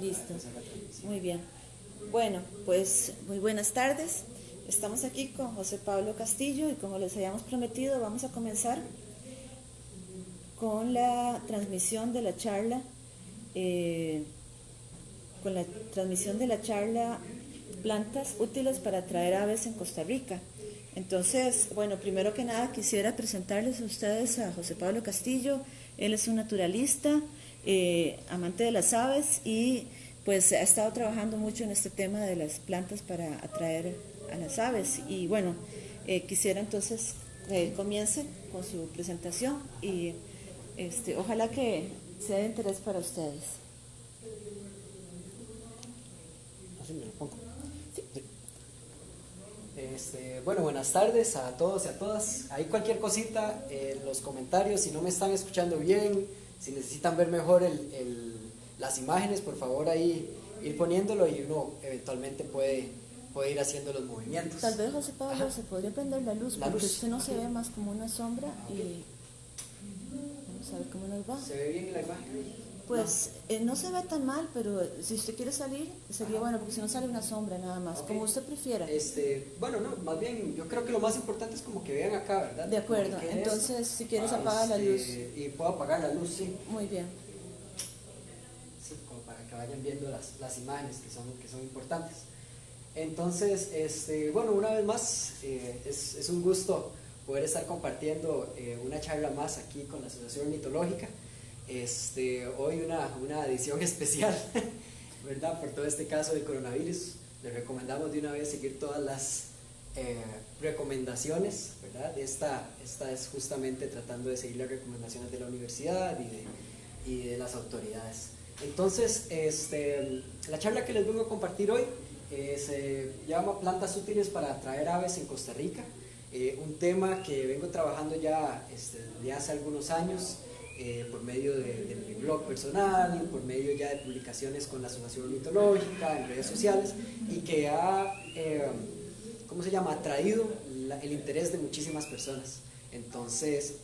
Listo. Muy bien. Bueno, pues muy buenas tardes. Estamos aquí con José Pablo Castillo y como les habíamos prometido, vamos a comenzar con la transmisión de la charla, eh, con la transmisión de la charla Plantas útiles para atraer aves en Costa Rica. Entonces, bueno, primero que nada quisiera presentarles a ustedes a José Pablo Castillo. Él es un naturalista, amante de las aves y pues ha estado trabajando mucho en este tema de las plantas para atraer a las aves. Y bueno, quisiera entonces que él comience con su presentación y ojalá que sea de interés para ustedes. Así me lo pongo. Sí. Bueno, buenas tardes a todos y a todas. Ahí cualquier cosita en los comentarios, si no me están escuchando bien, si necesitan ver mejor las imágenes, por favor ahí ir poniéndolo y uno eventualmente puede ir haciendo los movimientos. Tal vez, José Pablo, Ajá. se podría prender la luz, La porque luz. usted no se Ok. ve más como una sombra y vamos a ver cómo nos va. ¿Se ve bien la imagen? Pues no se ve tan mal, pero si usted quiere salir, sería bueno, porque si no sale una sombra nada más, Ok. como usted prefiera. Bueno, no, más bien yo creo que lo más importante es como que vean acá, ¿verdad? De acuerdo, Como que quede entonces esto. si quieres apaga la luz. Y puedo apagar la luz, sí. Muy bien. Sí, como para que vayan viendo las imágenes que son importantes. Entonces, bueno, una vez más, es un gusto poder estar compartiendo una charla más aquí con la Asociación Mitológica. Hoy una edición especial, ¿verdad? Por todo este caso del coronavirus. Les recomendamos de una vez seguir todas las recomendaciones, ¿verdad? Esta es justamente tratando de seguir las recomendaciones de la universidad y de las autoridades. Entonces, la charla que les vengo a compartir hoy se llama Plantas útiles para atraer aves en Costa Rica, un tema que vengo trabajando ya desde hace algunos años por medio de mi blog personal, por medio ya de publicaciones con la Asociación Mitológica, en redes sociales, y que ha, ¿cómo se llama?, atraído el interés de muchísimas personas. Entonces,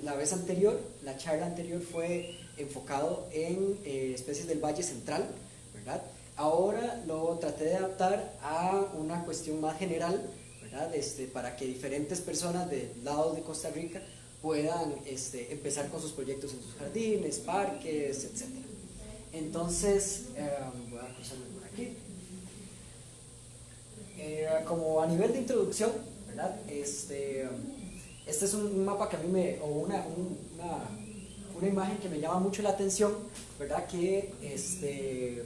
la vez anterior, la charla anterior fue enfocado en especies del Valle Central, ¿verdad? Ahora lo traté de adaptar a una cuestión más general, ¿verdad? Para que diferentes personas de lados de Costa Rica puedan empezar con sus proyectos en sus jardines, parques, etc. Entonces, voy a cruzarme por aquí. Como a nivel de introducción, ¿verdad? Este es un mapa que a mí o una imagen que me llama mucho la atención, ¿verdad? Que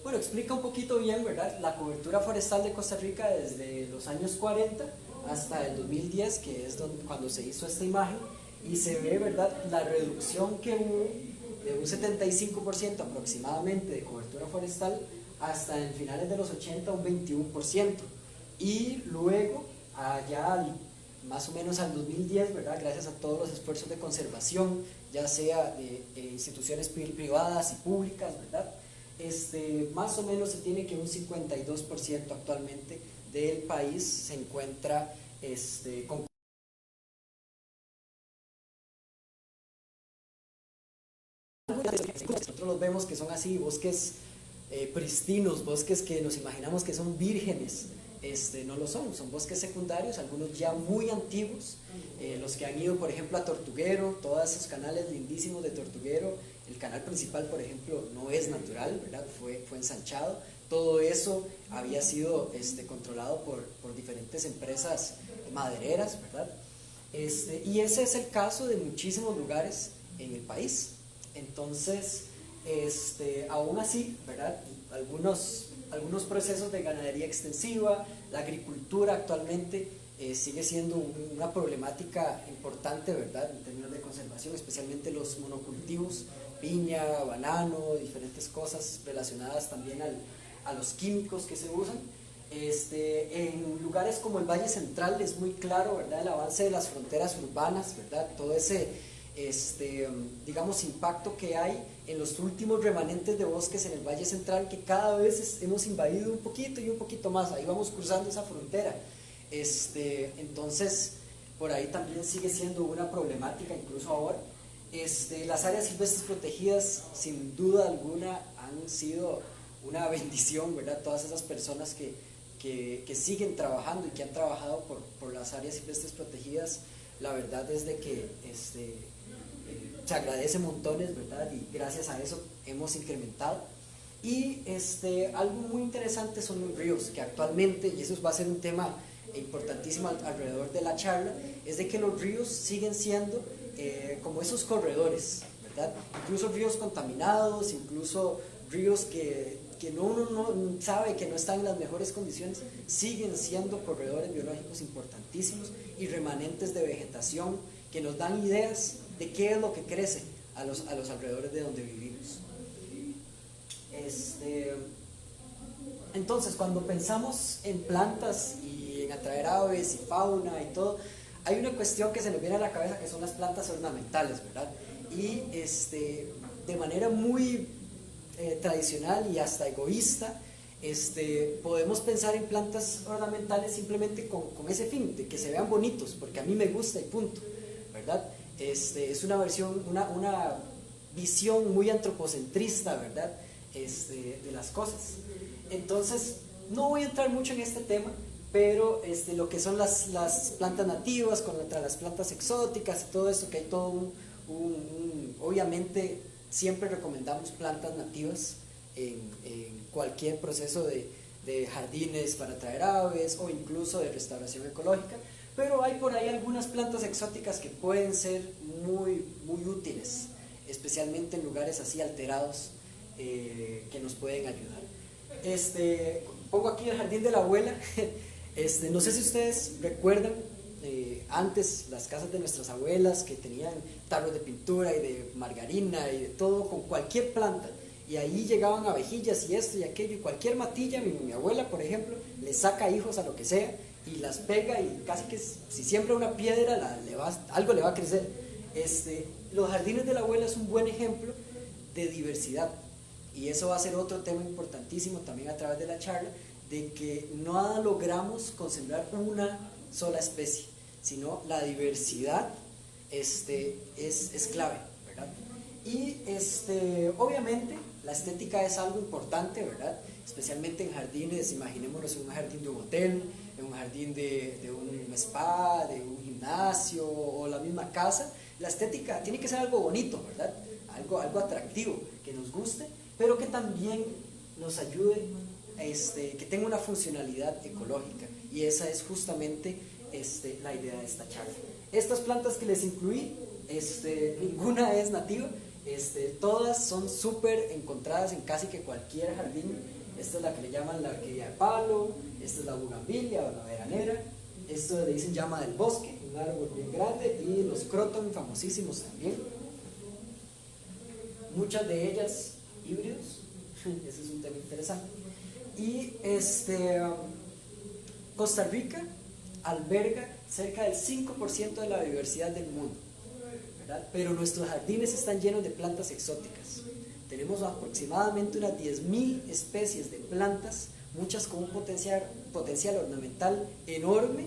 bueno, explica un poquito bien, ¿verdad?, la cobertura forestal de Costa Rica desde los años 40 hasta el 2010, que es cuando se hizo esta imagen, y se ve, ¿verdad?, la reducción que hubo de un 75% aproximadamente de cobertura forestal hasta en finales de los 80 un 21%, y luego allá más o menos al 2010, ¿verdad?, gracias a todos los esfuerzos de conservación, ya sea de instituciones privadas y públicas, ¿verdad?, más o menos se tiene que un 52% actualmente del país se encuentra con nosotros los vemos que son así, bosques pristinos, bosques que nos imaginamos que son vírgenes. No lo son bosques secundarios, algunos ya muy antiguos, los que han ido por ejemplo a Tortuguero, todos esos canales lindísimos de Tortuguero, el canal principal por ejemplo no es natural, ¿verdad? Fue ensanchado, todo eso había sido controlado por diferentes empresas madereras, ¿verdad? Y ese es el caso de muchísimos lugares en el país. Entonces, aún así, ¿verdad?, algunos procesos de ganadería extensiva, la agricultura actualmente sigue siendo una problemática importante, ¿verdad?, en términos de conservación, especialmente los monocultivos, piña, banano, diferentes cosas relacionadas también a los químicos que se usan. En lugares como el Valle Central es muy claro, ¿verdad?, el avance de las fronteras urbanas, ¿verdad?, todo ese digamos impacto que hay en los últimos remanentes de bosques en el Valle Central, que cada vez hemos invadido un poquito y un poquito más, ahí vamos cruzando esa frontera. Entonces por ahí también sigue siendo una problemática incluso ahora. Las áreas silvestres protegidas, sin duda alguna, han sido una bendición, ¿verdad? Todas esas personas que siguen trabajando y que han trabajado por las áreas silvestres protegidas, la verdad es de que se agradece montones, ¿verdad? Y gracias a eso hemos incrementado. Y algo muy interesante son los ríos, que actualmente, y eso va a ser un tema importantísimo alrededor de la charla, es de que los ríos siguen siendo como esos corredores, ¿verdad? Incluso ríos contaminados, incluso ríos que uno no sabe que no están en las mejores condiciones, siguen siendo corredores biológicos importantísimos y remanentes de vegetación que nos dan ideas de qué es lo que crece a los alrededores de donde vivimos. Entonces, cuando pensamos en plantas y en atraer aves y fauna y todo, hay una cuestión que se nos viene a la cabeza, que son las plantas ornamentales, ¿verdad? Y de manera muy tradicional y hasta egoísta, podemos pensar en plantas ornamentales simplemente con ese fin, de que se vean bonitos, porque a mí me gusta y punto, ¿verdad? Es una visión muy antropocentrista, ¿verdad? De las cosas. Entonces, no voy a entrar mucho en este tema, pero lo que son las plantas nativas contra las plantas exóticas y todo esto, que hay todo obviamente siempre recomendamos plantas nativas en cualquier proceso de jardines para atraer aves o incluso de restauración ecológica, pero hay por ahí algunas plantas exóticas que pueden ser muy, muy útiles, especialmente en lugares así alterados, que nos pueden ayudar. Pongo aquí el jardín de la abuela. No sé si ustedes recuerdan antes las casas de nuestras abuelas, que tenían tarros de pintura y de margarina y de todo con cualquier planta, y ahí llegaban abejillas y esto y aquello, y cualquier matilla, mi abuela por ejemplo le saca hijos a lo que sea y las pega, y casi que si siembra una piedra algo le va a crecer. Los jardines de la abuela es un buen ejemplo de diversidad, y eso va a ser otro tema importantísimo también a través de la charla, de que no logramos concentrar una sola especie, sino la diversidad es clave, ¿verdad? Y obviamente la estética es algo importante, ¿verdad? Especialmente en jardines, imaginémonos en un jardín de un hotel, en un jardín de un spa, de un gimnasio o la misma casa. La estética tiene que ser algo bonito, ¿verdad? Algo atractivo, que nos guste, pero que también nos ayude, que tenga una funcionalidad ecológica, y esa es justamente la idea de esta charla. Estas plantas que les incluí, ninguna es nativa, todas son súper encontradas en casi que cualquier jardín. Esta es la que le llaman la orquídea de palo, esta es la bugambilia o la veranera, esto le dicen llama del bosque, un árbol bien grande, y los croton famosísimos también, muchas de ellas híbridos. Ese es un tema interesante. Y Costa Rica alberga cerca del 5% de la diversidad del mundo, ¿verdad? Pero nuestros jardines están llenos de plantas exóticas. Tenemos aproximadamente unas 10.000 especies de plantas, muchas con un potencial ornamental enorme,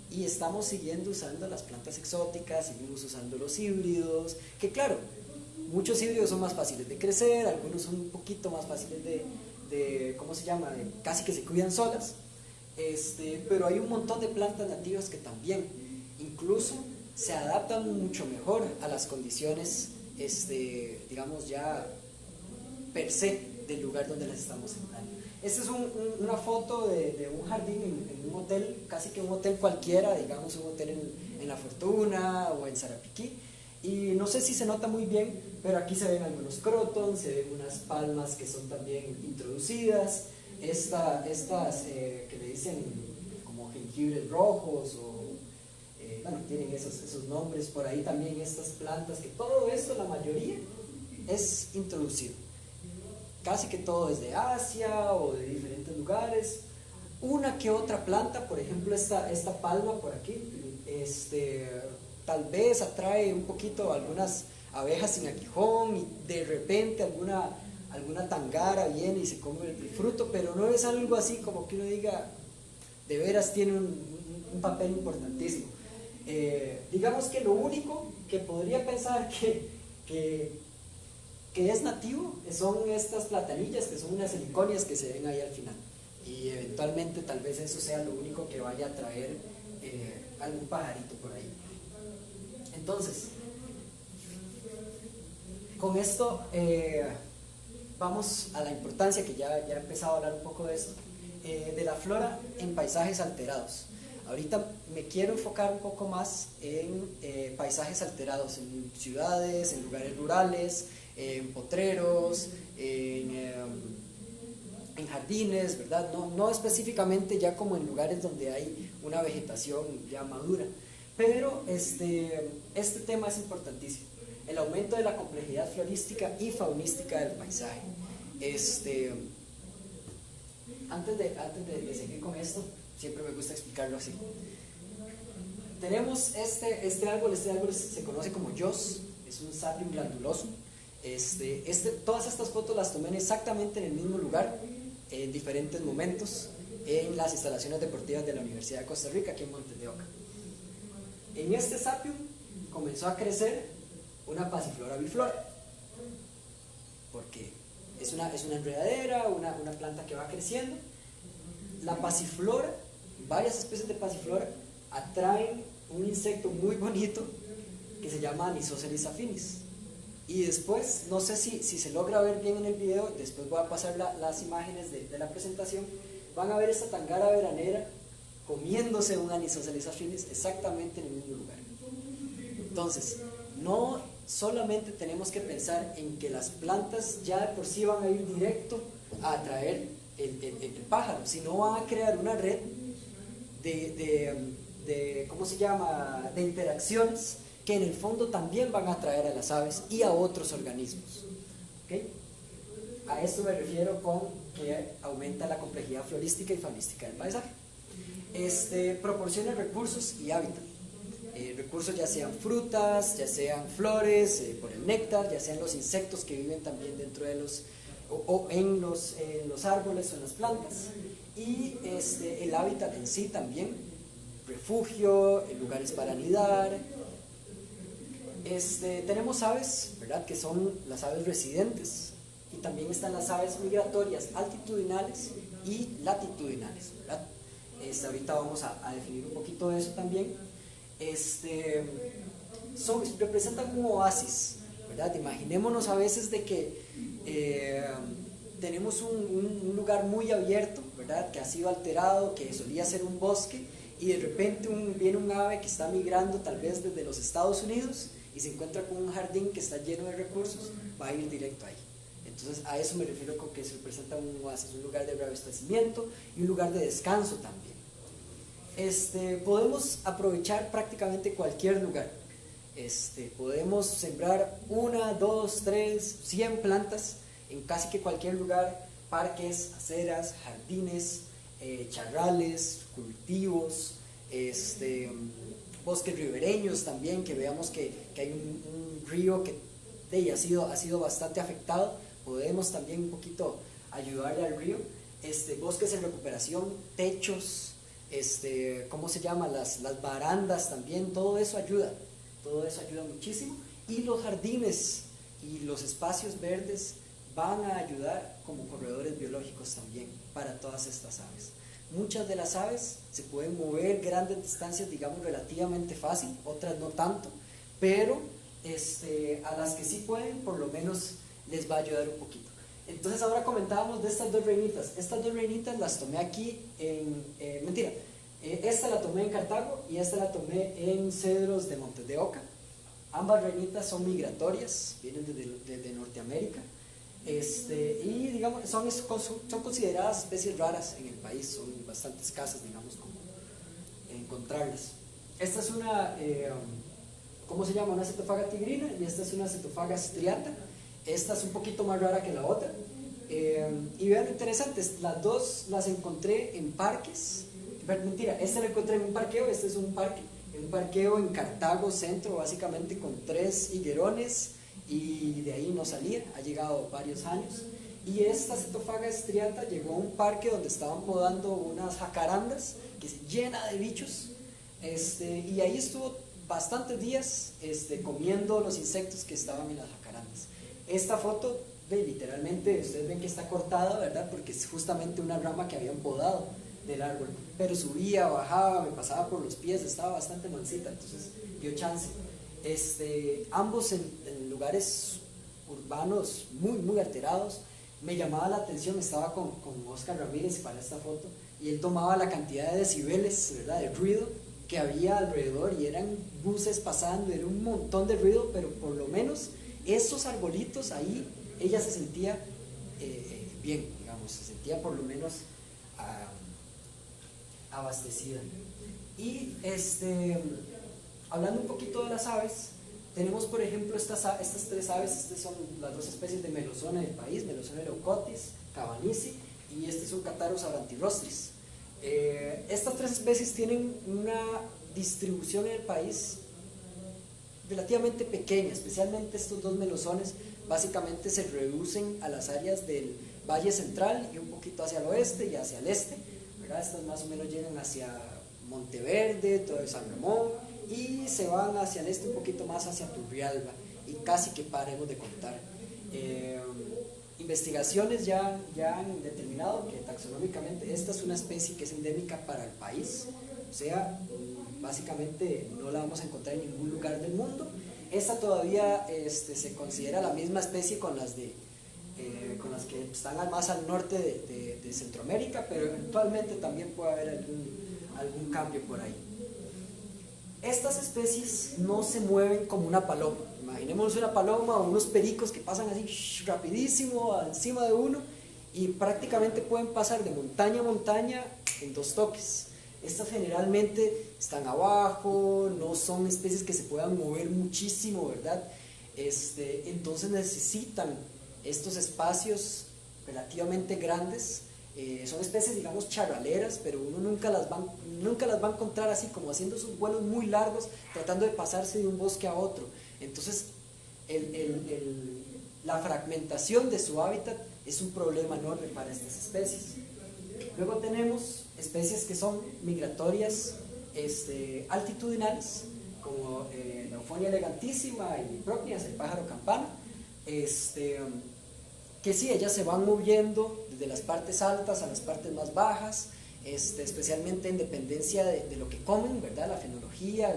y estamos siguiendo usando las plantas exóticas, seguimos usando los híbridos, que claro, muchos híbridos son más fáciles de crecer, algunos son un poquito más fáciles ¿cómo se llama? Casi que se cuidan solas, pero hay un montón de plantas nativas que también incluso se adaptan mucho mejor a las condiciones, digamos ya per se del lugar donde las estamos sembrando. Esta es una foto de un jardín en un hotel, casi que un hotel cualquiera, digamos un hotel en La Fortuna o en Sarapiquí, y no sé si se nota muy bien, pero aquí se ven algunos crotons, se ven unas palmas que son también introducidas, estas que le dicen como jengibres rojos, o bueno, tienen esos nombres por ahí también, estas plantas, que todo esto, la mayoría, es introducido. Casi que todo es de Asia o de diferentes lugares. Una que otra planta, por ejemplo esta palma por aquí, tal vez atrae un poquito algunas abejas sin aguijón, y de repente alguna tangara viene y se come el fruto, pero no es algo así como que uno diga, de veras tiene un papel importantísimo. Digamos que lo único que podría pensar que es nativo son estas platanillas, que son unas heliconias que se ven ahí al final. Y eventualmente tal vez eso sea lo único que vaya a traer algún pajarito por ahí. Entonces, con esto vamos a la importancia, que ya he empezado a hablar un poco de esto, de la flora en paisajes alterados. Ahorita me quiero enfocar un poco más en paisajes alterados, en ciudades, en lugares rurales, en potreros, en jardines, ¿verdad? No específicamente ya como en lugares donde hay una vegetación ya madura, pero este tema es importantísimo, el aumento de la complejidad florística y faunística del paisaje. Antes de seguir con esto, siempre me gusta explicarlo así. Tenemos este árbol se conoce como Yos, es un Sapium glandulosum. Todas estas fotos las tomé exactamente en el mismo lugar, en diferentes momentos, en las instalaciones deportivas de la Universidad de Costa Rica, aquí en Montes de Oca. En este Sapium comenzó a crecer una pasiflora biflora, porque es una enredadera, una planta que va creciendo. La pasiflora, varias especies de pasiflora, atraen un insecto muy bonito que se llama Anisocelis affinis. Y después, no sé si se logra ver bien en el video, después voy a pasar las imágenes de la presentación, van a ver esta tangara veranera comiéndose un Anisocelis affinis exactamente en el mismo lugar. Entonces, no solamente tenemos que pensar en que las plantas ya de por sí van a ir directo a atraer el pájaro, sino van a crear una red ¿cómo se llama?, de interacciones que en el fondo también van a atraer a las aves y a otros organismos. ¿Okay? A esto me refiero con que aumenta la complejidad florística y faunística del paisaje. Proporciona recursos y hábitat. Recursos ya sean frutas, ya sean flores, por el néctar, ya sean los insectos que viven también dentro de en los árboles o en las plantas. Y el hábitat en sí también, refugio, lugares para anidar. Tenemos aves, ¿verdad?, que son las aves residentes, y también están las aves migratorias altitudinales y latitudinales, ¿verdad? Ahorita vamos a definir un poquito de eso también. Representan un oasis, ¿verdad? Imaginémonos a veces de que tenemos un lugar muy abierto, ¿verdad?, que ha sido alterado, que solía ser un bosque, y de repente viene un ave que está migrando tal vez desde los Estados Unidos y se encuentra con un jardín que está lleno de recursos, va a ir directo ahí. Entonces a eso me refiero con que se representa un oasis, un lugar de reabastecimiento y un lugar de descanso también. Podemos aprovechar prácticamente cualquier lugar. Podemos sembrar 1, 2, 3, 100 plantas en casi que cualquier lugar, parques, aceras, jardines, charrales, cultivos, bosques ribereños también, que veamos que hay un río que ha sido bastante afectado, podemos también un poquito ayudarle al río. Bosques en recuperación, techos, ¿cómo se llama?, las barandas también, todo eso ayuda muchísimo. Y los jardines y los espacios verdes van a ayudar como corredores biológicos también para todas estas aves. Muchas de las aves se pueden mover grandes distancias, digamos, relativamente fácil, otras no tanto, pero a las que sí pueden, por lo menos les va a ayudar un poquito. Entonces ahora comentábamos de estas dos reinitas. Estas dos reinitas las tomé aquí esta la tomé en Cartago y esta la tomé en Cedros de Montes de Oca. Ambas reinitas son migratorias, vienen desde Norteamérica. Y digamos, son consideradas especies raras en el país, son bastante escasas, digamos, como encontrarlas. Esta es una, ¿cómo se llama?, una cetofaga tigrina, y esta es una cetofaga striata. Esta es un poquito más rara que la otra. Y vean lo interesante, las dos las encontré en parques. Mentira, esta la encontré en un parqueo, este es un parqueo en Cartago Centro, básicamente con 3 higuerones, y de ahí no salía, ha llegado varios años. Y esta cetofaga striata llegó a un parque donde estaban podando unas jacarandas que se llena de bichos, Y ahí estuvo bastantes días comiendo los insectos que estaban en las jacarandas. Esta foto, literalmente, ustedes ven que está cortada, ¿verdad? Porque es justamente una rama que habían podado del árbol, pero subía, bajaba, me pasaba por los pies, estaba bastante mansita, entonces dio chance. Ambos en lugares urbanos muy alterados. Me llamaba la atención, estaba con Oscar Ramírez para esta foto, y él tomaba la cantidad de decibeles, ¿verdad?, de ruido que había alrededor, y eran buses pasando, era un montón de ruido, pero por lo menos esos arbolitos ahí, ella se sentía bien, digamos, se sentía por lo menos abastecida. Y hablando un poquito de las aves, tenemos por ejemplo estas tres aves. Estas son las dos especies de Melosona del país, Melosona leucotis, cabanisi, y este es un Catharus abrantirostris. Estas tres especies tienen una distribución en el país relativamente pequeña, especialmente estos dos melosones básicamente se reducen a las áreas del Valle Central y un poquito hacia el oeste y hacia el este, ¿verdad? Estas más o menos llegan hacia Monteverde, todo San Ramón, y se van hacia el este un poquito más hacia Turrialba, y casi que paremos de contar. Investigaciones ya han determinado que taxonómicamente esta es una especie que es endémica para el país, o sea, básicamente no la vamos a encontrar en ningún lugar del mundo. Esta todavía se considera la misma especie con las que están más al norte de Centroamérica, pero eventualmente también puede haber algún cambio por ahí. Estas especies no se mueven como una paloma. Imaginemos una paloma o unos pericos que pasan así rapidísimo encima de uno, y prácticamente pueden pasar de montaña a montaña en 2 toques. Estas generalmente están abajo, no son especies que se puedan mover muchísimo, ¿verdad? Entonces necesitan estos espacios relativamente grandes. Son especies, digamos, charaleras, pero uno nunca las va a encontrar así como haciendo sus vuelos muy largos, tratando de pasarse de un bosque a otro. Entonces la fragmentación de su hábitat es un problema enorme para estas especies. Luego tenemos especies que son migratorias altitudinales, como la Euphonia elegantísima y Procnias, el pájaro campana, que sí, ellas se van moviendo desde las partes altas a las partes más bajas, especialmente en dependencia de lo que comen, ¿verdad? La fenología,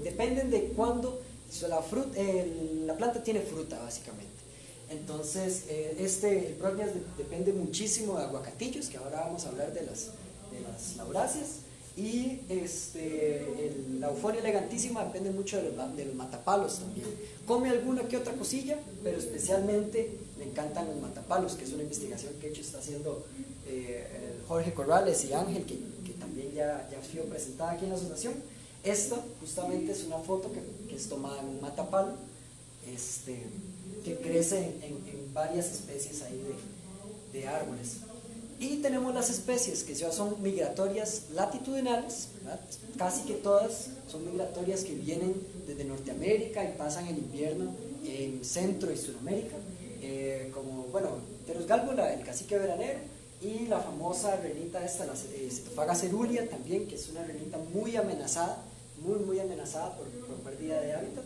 dependen de cuándo la planta tiene fruta, básicamente. Entonces, el Procnias depende muchísimo de aguacatillos, que ahora vamos a hablar de las lauráceas, y la Euphonia elegantísima depende mucho de los matapalos también. Come alguna que otra cosilla, pero especialmente le encantan los matapalos, que es una investigación que está haciendo Jorge Corrales y Ángel, que también ya ha sido presentada aquí en la asociación. Esta justamente es una foto que es tomada en un matapalo, que crece en varias especies ahí de árboles. Y tenemos las especies que ya son migratorias latitudinales, ¿verdad? Casi que todas son migratorias que vienen desde Norteamérica y pasan el invierno en Centro y Sudamérica, como, bueno, Pteros gálbula, el cacique veranero, y la famosa renita esta, la Cetophaga cerulia también, que es una renita muy amenazada, muy amenazada por pérdida de hábitat,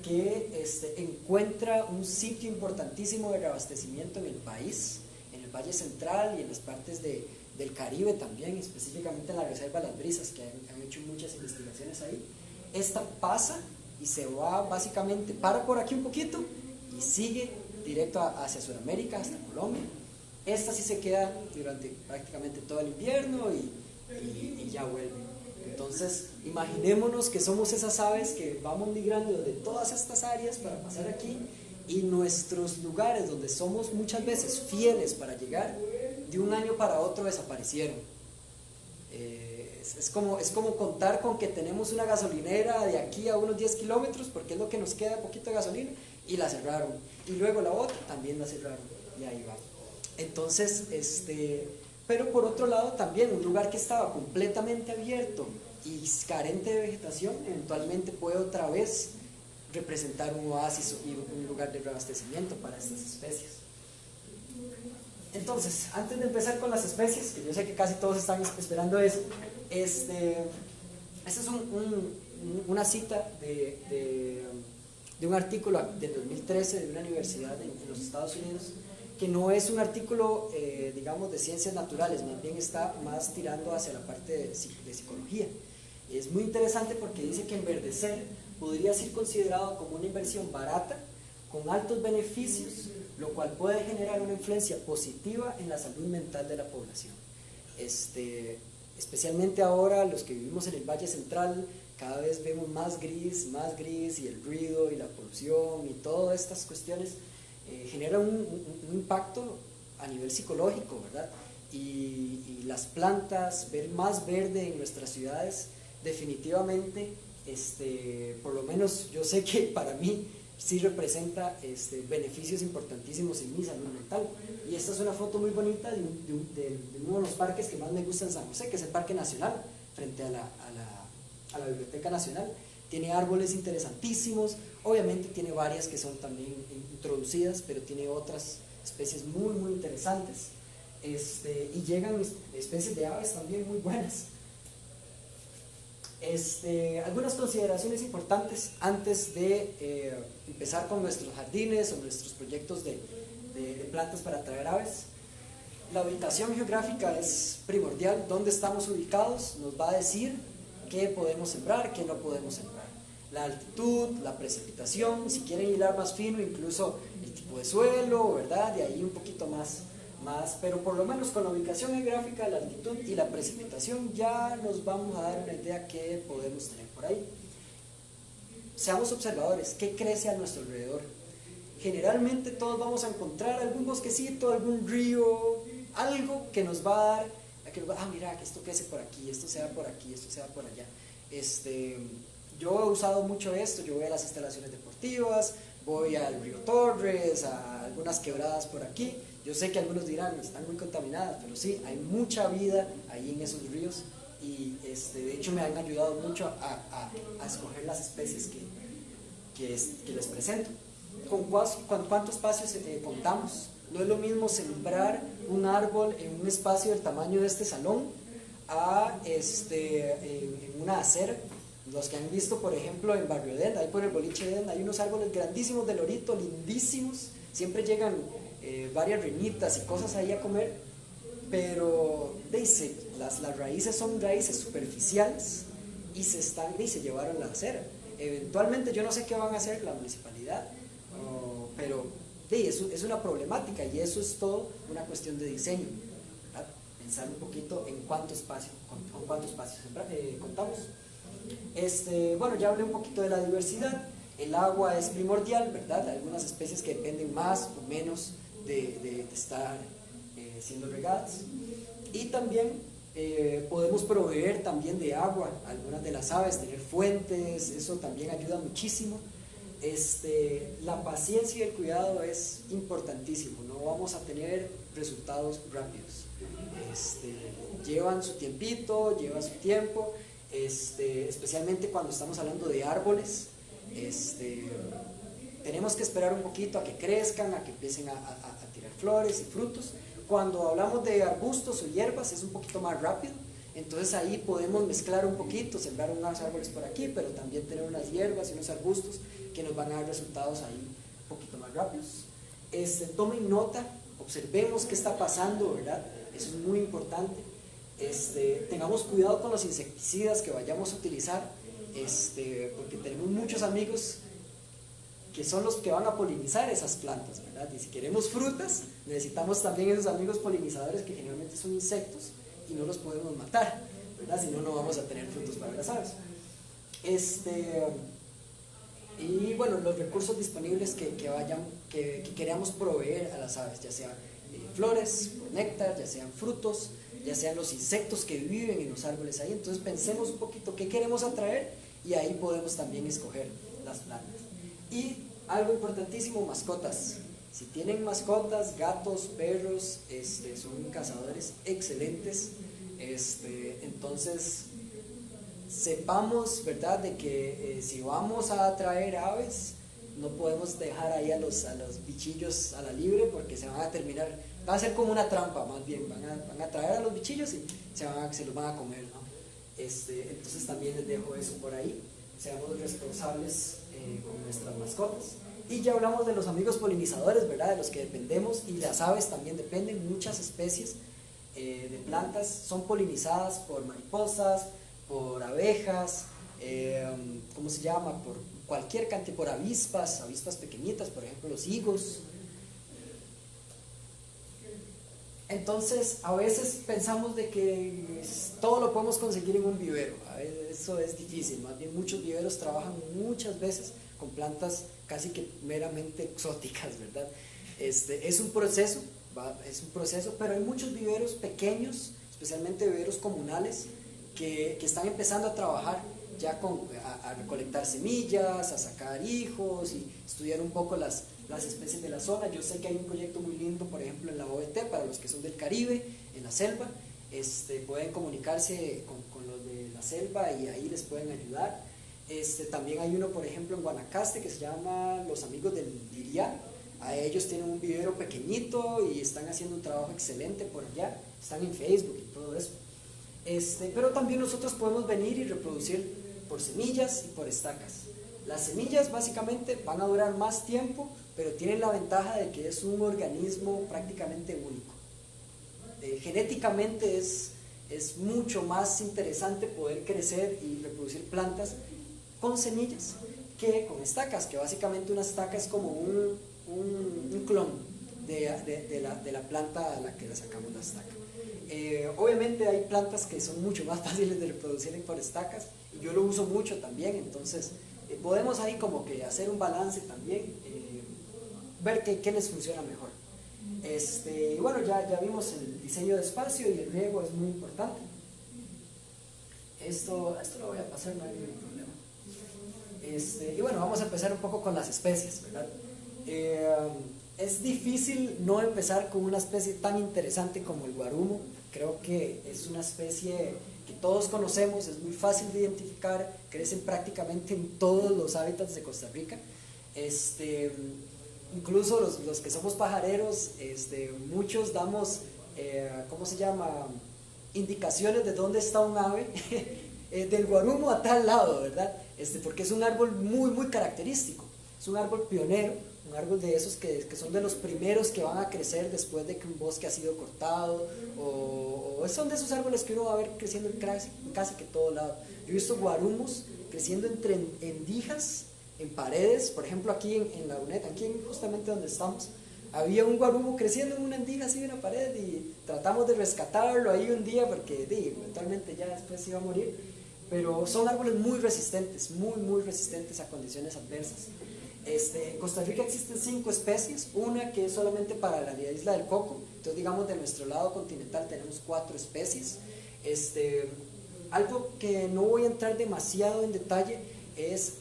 que encuentra un sitio importantísimo de reabastecimiento en el país, en el Valle Central y en las partes del Caribe también, específicamente en la Reserva Las Brisas, que han hecho muchas investigaciones ahí. Esta pasa y se va básicamente, para por aquí un poquito y sigue directo hacia Sudamérica, hasta Colombia. Esta sí se queda durante prácticamente todo el invierno y ya vuelve. Entonces, imaginémonos que somos esas aves que vamos migrando de todas estas áreas para pasar aquí, y nuestros lugares donde somos muchas veces fieles para llegar, de un año para otro desaparecieron. Es como contar con que tenemos una gasolinera de aquí a unos 10 kilómetros, porque es lo que nos queda, poquito de gasolina, y la cerraron. Y luego la otra también la cerraron, y ahí va. Entonces, pero por otro lado también un lugar que estaba completamente abierto y carente de vegetación, eventualmente puede otra vez representar un oasis y un lugar de reabastecimiento para estas especies. Entonces, antes de empezar con las especies, que yo sé que casi todos están esperando eso, Esta es una cita de un artículo del 2013 de una universidad en los Estados Unidos, que no es un artículo, digamos, de ciencias naturales, más bien está más tirando hacia la parte de psicología. Es muy interesante porque dice que enverdecer podría ser considerado como una inversión barata, con altos beneficios, lo cual puede generar una influencia positiva en la salud mental de la población. Especialmente ahora los que vivimos en el Valle Central, cada vez vemos más gris, y el ruido y la polución y todas estas cuestiones generan un impacto a nivel psicológico, ¿verdad? Y las plantas, ver más verde en nuestras ciudades, definitivamente, por lo menos yo sé que para mí sí representa beneficios importantísimos en mi salud mental. Y esta es una foto muy bonita de uno de los parques que más me gusta en San José, que es el Parque Nacional, frente a la Biblioteca Nacional. Tiene árboles interesantísimos, obviamente tiene varias que son también introducidas, pero tiene otras especies muy, muy interesantes. Y llegan especies de aves también muy buenas. Algunas consideraciones importantes antes de empezar con nuestros jardines o nuestros proyectos de plantas para atraer aves. La ubicación geográfica es primordial. Dónde estamos ubicados nos va a decir qué podemos sembrar, qué no podemos sembrar. La altitud, la precipitación, si quieren hilar más fino, incluso el tipo de suelo, ¿verdad? De ahí un poquito más, pero por lo menos con la ubicación geográfica, la altitud y la precipitación ya nos vamos a dar una idea qué podemos tener por ahí. Seamos observadores, ¿qué crece a nuestro alrededor? Generalmente todos vamos a encontrar algún bosquecito, algún río, algo que nos va a dar, mira, que esto crece por aquí, esto se da por aquí, esto se da por allá. Yo he usado mucho esto, yo voy a las instalaciones deportivas, voy al río Torres, a algunas quebradas por aquí. Yo sé que algunos dirán, están muy contaminadas, pero sí, hay mucha vida ahí en esos ríos y de hecho me han ayudado mucho a escoger las especies que les presento. ¿Con cuántos espacios contamos? No es lo mismo sembrar un árbol en un espacio del tamaño de este salón en una acera. Los que han visto, por ejemplo, en Barrio Edén, ahí por el boliche Edén, hay unos árboles grandísimos de lorito, lindísimos. Siempre llegan varias renitas y cosas ahí a comer, pero las raíces son raíces superficiales y se llevaron la acera. Eventualmente yo no sé qué van a hacer la municipalidad, pero es una problemática y eso es todo una cuestión de diseño, ¿verdad? Pensar un poquito en con cuántos espacios contamos. Bueno, ya hablé un poquito de la diversidad. El agua es primordial, ¿verdad? Hay algunas especies que dependen más o menos de estar siendo regadas. Y también podemos proveer también de agua a algunas de las aves, tener fuentes, eso también ayuda muchísimo. La paciencia y el cuidado es importantísimo, no vamos a tener resultados rápidos. Llevan su tiempito, lleva su tiempo, especialmente cuando estamos hablando de árboles. Tenemos que esperar un poquito a que crezcan, a que empiecen a tirar flores y frutos. Cuando hablamos de arbustos o hierbas es un poquito más rápido, entonces ahí podemos mezclar un poquito, sembrar unos árboles por aquí, pero también tener unas hierbas y unos arbustos que nos van a dar resultados ahí un poquito más rápidos. Tomen nota, observemos qué está pasando, ¿verdad? Eso es muy importante. Tengamos cuidado con los insecticidas que vayamos a utilizar, porque tenemos muchos amigos que son los que van a polinizar esas plantas, ¿verdad? Y si queremos frutas, necesitamos también esos amigos polinizadores que generalmente son insectos y no los podemos matar, ¿verdad? Si no, no vamos a tener frutos para las aves. Y bueno, los recursos disponibles que queramos proveer a las aves, ya sean flores, néctar, ya sean frutos, ya sean los insectos que viven en los árboles ahí. Entonces pensemos un poquito qué queremos atraer y ahí podemos también escoger las plantas. Y algo importantísimo, mascotas. Si tienen mascotas, gatos, perros, son cazadores excelentes. Entonces sepamos, ¿verdad?, de que si vamos a atraer aves, no podemos dejar ahí a los bichillos a la libre, porque se van a terminar, va a ser como una trampa, más bien van a atraer a los bichillos y se los van a comer, ¿no? Entonces también les dejo eso por ahí, seamos responsables con nuestras mascotas. Y ya hablamos de los amigos polinizadores, ¿verdad? De los que dependemos, y las aves también dependen. Muchas especies de plantas son polinizadas por mariposas, por abejas, ¿cómo se llama? Por cualquier cantidad, por avispas pequeñitas, por ejemplo los higos. Entonces, a veces pensamos de que todo lo podemos conseguir en un vivero. A veces eso es difícil, más bien muchos viveros trabajan muchas veces con plantas casi que meramente exóticas, ¿verdad? Es un proceso, pero hay muchos viveros pequeños, especialmente viveros comunales, que están empezando a trabajar ya a recolectar semillas, a sacar hijos y estudiar un poco las especies de la zona. Yo sé que hay un proyecto muy lindo, por ejemplo, en la OET, para los que son del Caribe, en la selva. Pueden comunicarse con los de la selva y ahí les pueden ayudar. También hay uno, por ejemplo, en Guanacaste, que se llama Los Amigos del Diriá. A ellos tienen un vivero pequeñito y están haciendo un trabajo excelente por allá. Están en Facebook y todo eso. Pero también nosotros podemos venir y reproducir por semillas y por estacas. Las semillas básicamente van a durar más tiempo, pero tienen la ventaja de que es un organismo prácticamente único. Genéticamente es mucho más interesante poder crecer y reproducir plantas con semillas que con estacas, que básicamente una estaca es como un clon de la planta a la que le sacamos la estaca. Obviamente hay plantas que son mucho más fáciles de reproducir por estacas, y yo lo uso mucho también. Entonces podemos ahí como que hacer un balance también, ver qué les funciona mejor. Y bueno, ya vimos el diseño de espacio, y el riego es muy importante. Esto lo voy a pasar, no hay ningún problema. Y bueno, vamos a empezar un poco con las especies, ¿verdad? Es difícil no empezar con una especie tan interesante como el guarumo. Creo que es una especie que todos conocemos, es muy fácil de identificar, crecen prácticamente en todos los hábitats de Costa Rica. Incluso los que somos pajareros, muchos damos, ¿cómo se llama?, indicaciones de dónde está un ave, del guarumo a tal lado, ¿verdad? Porque es un árbol muy, muy característico, es un árbol pionero, un árbol de esos que son de los primeros que van a crecer después de que un bosque ha sido cortado, o son de esos árboles que uno va a ver creciendo en casi que todo lado. Yo he visto guarumos creciendo entre endijas, en paredes. Por ejemplo, aquí en la UNED, aquí justamente donde estamos, había un guarumo creciendo en una endija así en una pared, y tratamos de rescatarlo ahí un día porque eventualmente ya después se iba a morir. Pero son árboles muy resistentes, muy, muy resistentes a condiciones adversas. En Costa Rica existen 5 especies, una que es solamente para la isla del Coco. Entonces, digamos, de nuestro lado continental tenemos 4 especies. Algo que no voy a entrar demasiado en detalle es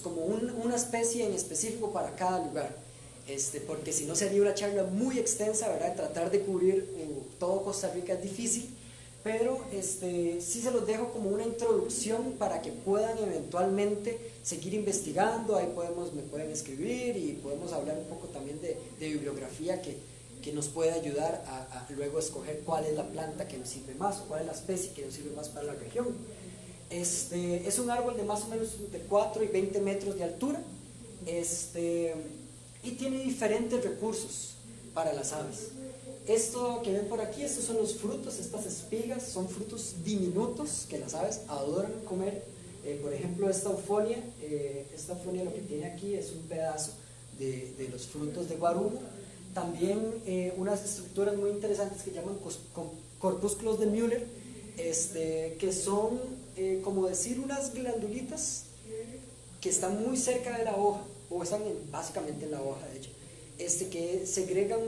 como una especie en específico para cada lugar, porque si no sería una charla muy extensa, ¿verdad? Tratar de cubrir todo Costa Rica es difícil. Pero sí se los dejo como una introducción para que puedan eventualmente seguir investigando. Ahí me pueden escribir, y podemos hablar un poco también de bibliografía que nos puede ayudar a luego escoger cuál es la planta que nos sirve más, o cuál es la especie que nos sirve más para la región. Es un árbol de más o menos entre 4 y 20 metros de altura, y tiene diferentes recursos para las aves. Esto que ven por aquí, estos son los frutos, estas espigas, son frutos diminutos que las aves adoran comer. Por ejemplo, esta eufonia lo que tiene aquí es un pedazo de los frutos de guarumo. También unas estructuras muy interesantes que llaman corpúsculos de Müller, que son, como decir, unas glandulitas que están muy cerca de la hoja, o están básicamente en la hoja, de hecho, que segregan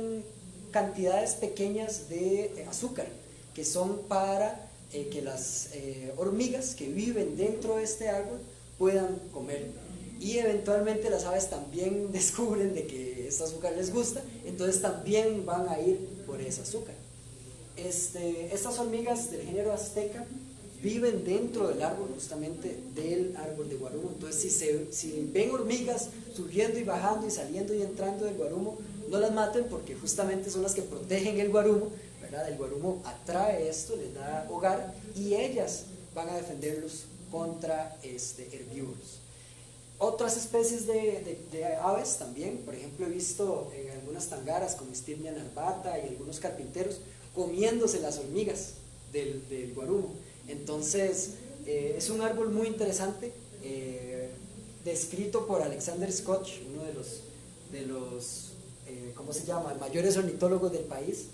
cantidades pequeñas de azúcar, que son para que las hormigas que viven dentro de este árbol puedan comer. Y eventualmente las aves también descubren de que este azúcar les gusta, entonces también van a ir por ese azúcar. Estas hormigas del género azteca viven dentro del árbol, justamente del árbol de guarumo. Entonces si ven hormigas subiendo y bajando y saliendo y entrando del guarumo, no las maten, porque justamente son las que protegen el guarumo, ¿verdad? El guarumo atrae esto, les da hogar y ellas van a defenderlos contra herbívoros. Otras especies de aves también, por ejemplo, he visto en algunas tangaras como Stirnia narvata y algunos carpinteros comiéndose las hormigas del guarumo. Entonces, es un árbol muy interesante, descrito por Alexander Scott, uno de los ¿cómo se llama?, mayores ornitólogos del país,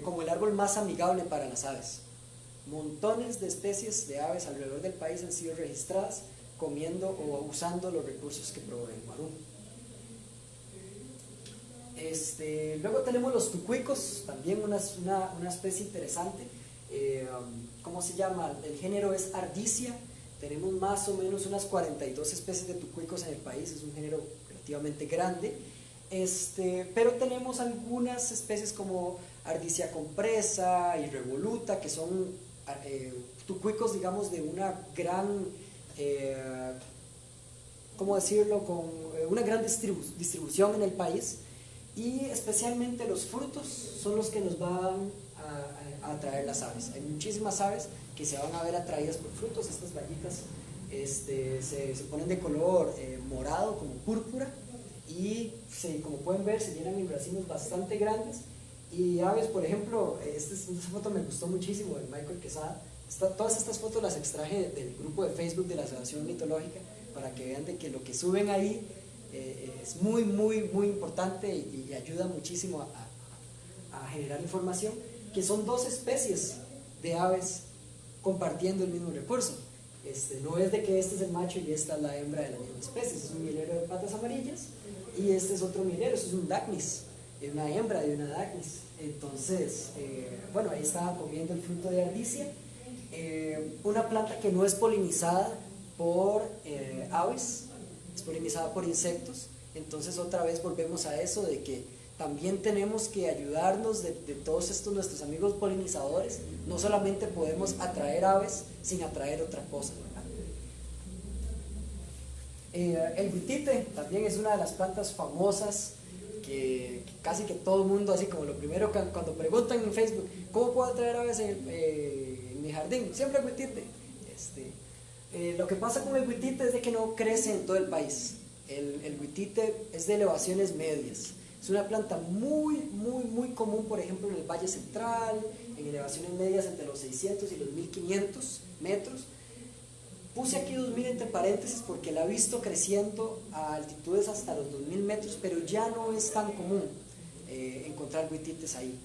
como el árbol más amigable para las aves. Montones de especies de aves alrededor del país han sido registradas comiendo o usando los recursos que provee el guarumo. Luego tenemos los tucuicos, también una especie interesante. ¿Cómo se llama? El género es Ardisia. Tenemos más o menos unas 42 especies de tucuicos en el país, es un género relativamente grande. Pero tenemos algunas especies como Ardisia compresa y revoluta, que son tucuicos, digamos, de una gran, ¿cómo decirlo?, con una gran distribución en el país, y especialmente los frutos son los que nos van a atraer las aves. Hay muchísimas aves que se van a ver atraídas por frutos. Estas bayitas se ponen de color morado, como púrpura, y como pueden ver se llenan en racimos bastante grandes. Y aves, por ejemplo, esta foto me gustó muchísimo de Michael Quesada. Todas estas fotos las extraje del grupo de Facebook de la Asociación Mitológica, para que vean de que lo que suben ahí es muy, muy, muy importante y ayuda muchísimo a generar información, que son dos especies de aves compartiendo el mismo recurso. No es de que este es el macho y esta es la hembra de la misma especie. Este es un milero de patas amarillas y este es otro milero, este es un dacnis, es una hembra de una dacnis. Entonces, bueno, ahí estaba comiendo el fruto de Ardisia, una planta que no es polinizada por aves, es polinizada por insectos. Entonces otra vez volvemos a eso de que también tenemos que ayudarnos de todos estos nuestros amigos polinizadores. No solamente podemos atraer aves sin atraer otra cosa, el huitite también es una de las plantas famosas que casi que todo el mundo, así como lo primero cuando preguntan en Facebook, ¿cómo puedo atraer aves en mi jardín? Siempre huitite. Lo que pasa con el huitite es de que no crece en todo el país. El huitite es de elevaciones medias. Es una planta muy, muy, muy común, por ejemplo, en el Valle Central, en elevaciones medias entre los 600 y los 1500 metros. Puse aquí 2000 entre paréntesis porque la he visto creciendo a altitudes hasta los 2000 metros, pero ya no es tan común encontrar huitites ahí.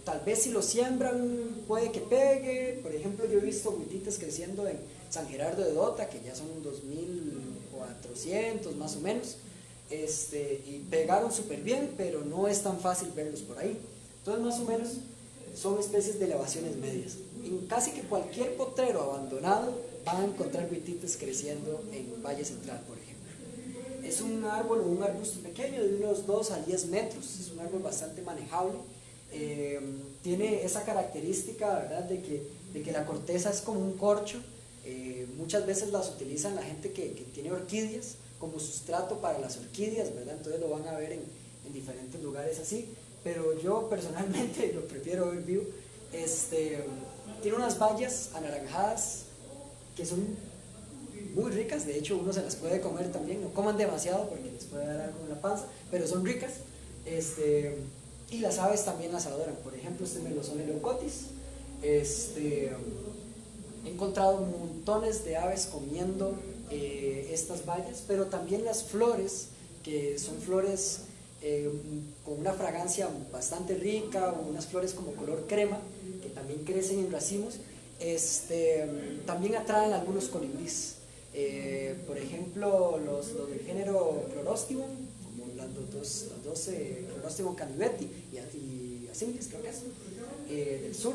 Tal vez si lo siembran puede que pegue. Por ejemplo, yo he visto huitites creciendo en San Gerardo de Dota, que ya son 2400 más o menos, y pegaron súper bien, pero no es tan fácil verlos por ahí. Entonces, más o menos son especies de elevaciones medias. En casi que cualquier potrero abandonado van a encontrar huitites creciendo en Valle Central, por ejemplo. Es un árbol o un arbusto pequeño de unos 2 a 10 metros, es un árbol bastante manejable. Tiene esa característica, ¿verdad?, de que la corteza es como un corcho. Muchas veces las utilizan la gente que tiene orquídeas como sustrato para las orquídeas, ¿verdad? Entonces lo van a ver en diferentes lugares así, pero yo personalmente lo prefiero ver vivo. Tiene unas bayas anaranjadas que son muy ricas, de hecho uno se las puede comer también, no coman demasiado porque les puede dar algo en la panza, pero son ricas. Y las aves también las adoran. Por ejemplo, Melosone leucotis. He encontrado montones de aves comiendo estas bayas, pero también las flores, que son flores con una fragancia bastante rica, o unas flores como color crema, que también crecen en racimos, también atraen algunos colibríes. Por ejemplo, los del género Clorostimum, como los dos Clorostimum caniveti y Asindis, creo que es, del sur,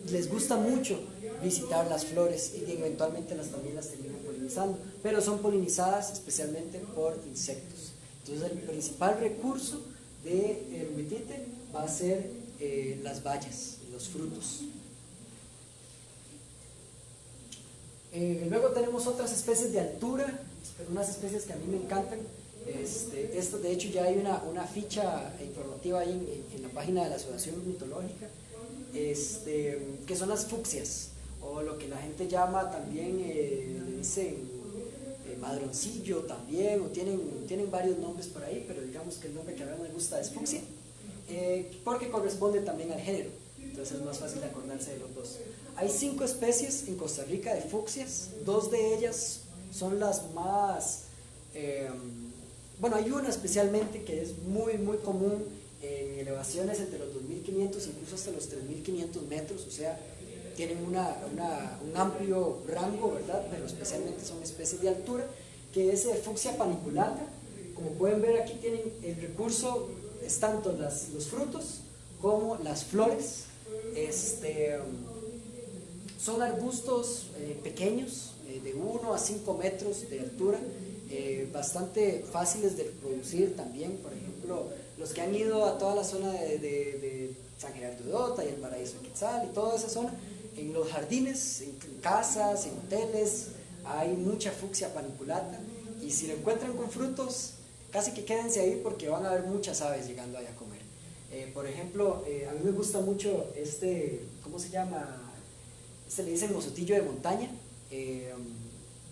les gusta mucho visitar las flores y eventualmente también las terminan polinizando, pero son polinizadas especialmente por insectos. Entonces el principal recurso del huitite va a ser las bayas, los frutos. Luego tenemos otras especies de altura, unas especies que a mí me encantan, Esto de hecho ya hay una ficha informativa ahí en la página de la Asociación Ornitológica, que son las fucsias, o lo que la gente llama también, le dicen madroncillo también, o tienen varios nombres por ahí, pero digamos que el nombre que a mí me gusta es fucsia, porque corresponde también al género, entonces es más fácil acordarse de los dos. Hay 5 especies en Costa Rica de fucsias, 2 de ellas son las más... bueno, hay una especialmente que es muy muy común en elevaciones entre los 2.500 incluso hasta los 3.500 metros, o sea, tienen un amplio rango, ¿verdad? Pero especialmente son especies de altura, que es fucsia paniculata. Como pueden ver aquí tienen el recurso, es tanto los frutos como las flores. Son arbustos pequeños, de 1 a 5 metros de altura, bastante fáciles de reproducir también. Por ejemplo, los que han ido a toda la zona de San Gerardo de Ota y el Paraíso de Quetzal y toda esa zona, en los jardines, en casas, en hoteles, hay mucha fucsia paniculata, y si lo encuentran con frutos, casi que quédense ahí porque van a ver muchas aves llegando ahí a comer. Por ejemplo, a mí me gusta mucho ¿cómo se llama? Le dicen mozotillo de montaña,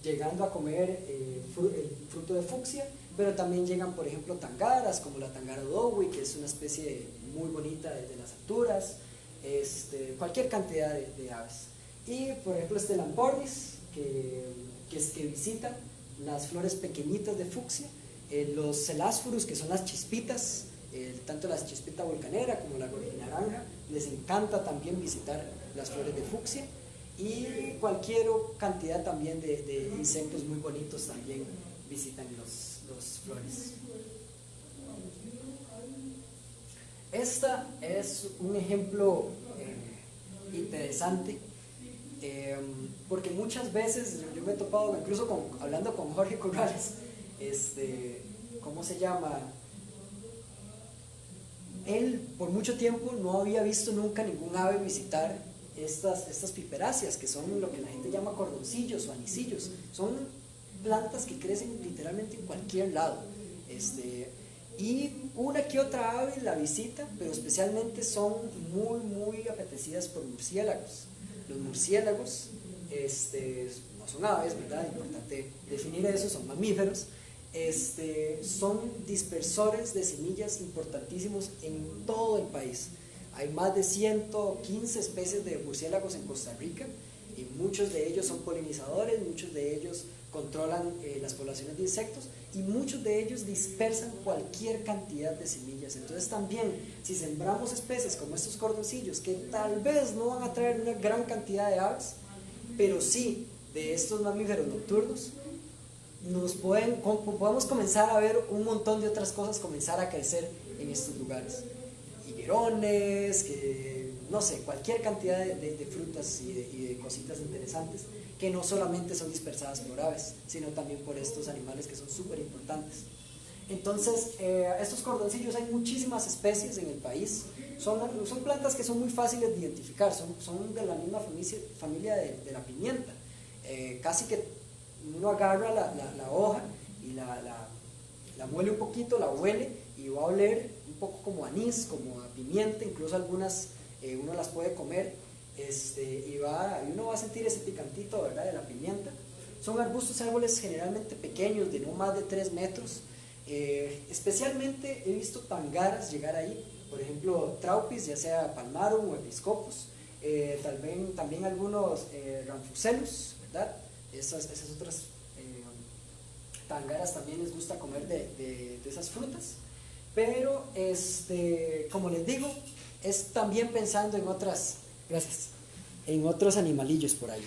llegando a comer el fruto de fucsia, pero también llegan, por ejemplo, tangaras, como la tangara dowi, que es una especie muy bonita de las alturas, cualquier cantidad de aves. Y, por ejemplo, lampornis, que visitan las flores pequeñitas de fucsia, los celásforos, que son las chispitas, tanto la chispita volcanera como la gorjinaranja, les encanta también visitar las flores de fucsia, y cualquier cantidad también de insectos muy bonitos también visitan los flores. Esta es un ejemplo interesante, porque muchas veces yo me he topado, incluso hablando con Jorge Corrales, ¿cómo se llama? Él por mucho tiempo no había visto nunca ningún ave visitar estas piperáceas, que son lo que la gente llama cordoncillos o anisillos. Son plantas que crecen literalmente en cualquier lado, y una que otra ave la visita, pero especialmente son muy muy apetecidas por murciélagos. Los murciélagos no son aves, ¿verdad? Es importante definir eso, son mamíferos. Son dispersores de semillas importantísimos en todo el país. Hay más de 115 especies de murciélagos en Costa Rica, y muchos de ellos son polinizadores, muchos de ellos controlan las poblaciones de insectos, y muchos de ellos dispersan cualquier cantidad de semillas. Entonces también, si sembramos especies como estos cordoncillos, que tal vez no van a traer una gran cantidad de aves, pero sí de estos mamíferos nocturnos, podemos comenzar a ver un montón de otras cosas comenzar a crecer en estos lugares. Higuerones, no sé, cualquier cantidad de frutas y de cositas interesantes, que no solamente son dispersadas por aves, sino también por estos animales que son súper importantes. Entonces, estos cordoncillos, hay muchísimas especies en el país. Son plantas que son muy fáciles de identificar, son de la misma familia de la pimienta. Casi que uno agarra la hoja y la muele un poquito, la huele, y va a oler un poco como anís, como a pimienta, incluso algunas uno las puede comer, y uno va a sentir ese picantito, ¿verdad?, de la pimienta. Son arbustos, árboles generalmente pequeños, de no más de 3 metros. Especialmente he visto tangaras llegar ahí, por ejemplo traupis, ya sea palmarum o episcopus, también algunos ramfucelos, ¿verdad? Esas otras tangaras también les gusta comer de esas frutas, pero como les digo, es también pensando en otros animalillos por ahí.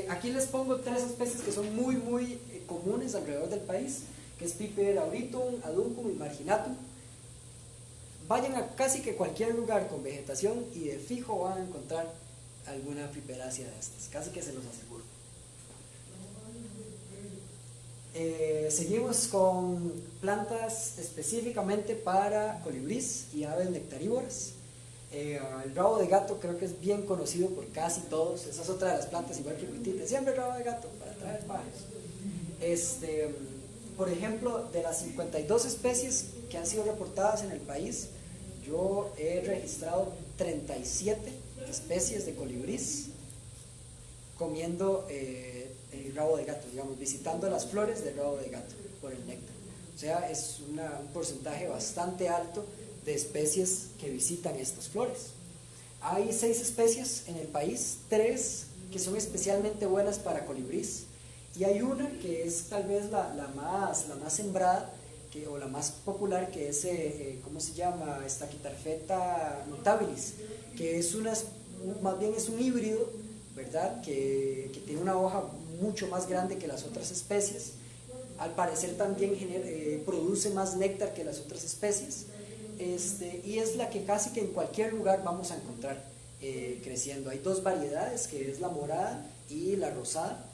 Aquí les pongo 3 especies que son muy muy comunes alrededor del país, que es Piper auritum, aduncum y marginatum. Vayan a casi que cualquier lugar con vegetación y de fijo van a encontrar alguna piperácea de estas, casi que se los aseguro. Seguimos con plantas específicamente para colibrís y aves nectarívoras. El rabo de gato creo que es bien conocido por casi todos. Esa es otra de las plantas, igual que el huitite, siempre el rabo de gato para atraer pájaros. por ejemplo, de las 52 especies que han sido reportadas en el país, yo he registrado 37 especies de colibrís comiendo el rabo de gato, digamos, visitando las flores del rabo de gato por el néctar. O sea, es un porcentaje bastante alto de especies que visitan estas flores. Hay 6 especies en el país, 3 que son especialmente buenas para colibrís, y hay una que es tal vez la más sembrada, o la más popular, que es, ¿cómo se llama? Stachytarfeta notabilis, que es más bien es un híbrido, ¿verdad? Que tiene una hoja mucho más grande que las otras especies. Al parecer también produce más néctar que las otras especies, y es la que casi que en cualquier lugar vamos a encontrar creciendo. Hay 2 variedades, que es la morada y la rosada.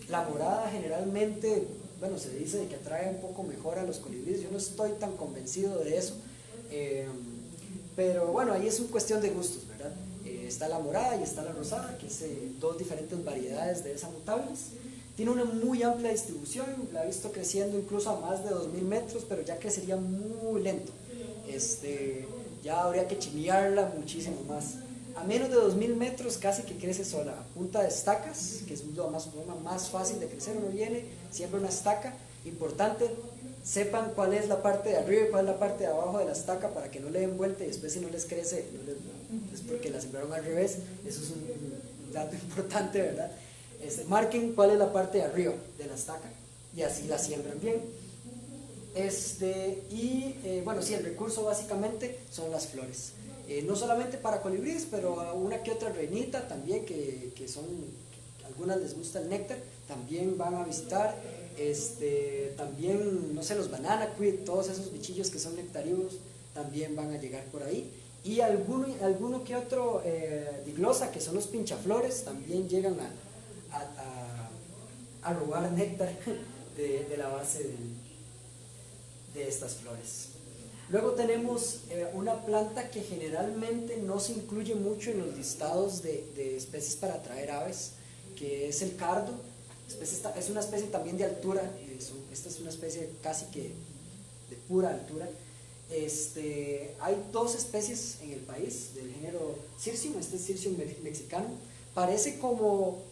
La morada generalmente, bueno, se dice que atrae un poco mejor a los colibríes. Yo no estoy tan convencido de eso, pero bueno, ahí es una cuestión de gustos, ¿verdad? Está la morada y está la rosada, que es 2 diferentes variedades de esa mutables. Tiene una muy amplia distribución, la he visto creciendo incluso a más de 2000 metros, pero ya crecería muy lento. Ya habría que chinearla muchísimo más. A menos de 2000 metros casi que crece sola, a punta de estacas, que es la forma más fácil de crecer. Uno viene, siembra una estaca, importante, sepan cuál es la parte de arriba y cuál es la parte de abajo de la estaca para que no le den vuelta y después si no les crece, es porque la sembraron al revés. Eso es un dato importante, ¿verdad? Marquen cuál es la parte de arriba de la estaca y así la siembran bien. Bueno, sí, el recurso básicamente son las flores. No solamente para colibríes, pero una que otra reinita también, que algunas les gusta el néctar, también van a visitar. También, no sé, los banana quid, todos esos bichillos que son nectarívoros, también van a llegar por ahí. Y alguno que otro diglosa, que son los pinchaflores, también llegan a robar néctar de la base de estas flores. Luego tenemos una planta que generalmente no se incluye mucho en los listados de especies para atraer aves, que es el cardo. Es una especie también de altura, esta es una especie casi que de pura altura. Hay 2 especies en el país del género Cirsium, este es Cirsium mexicano. Parece como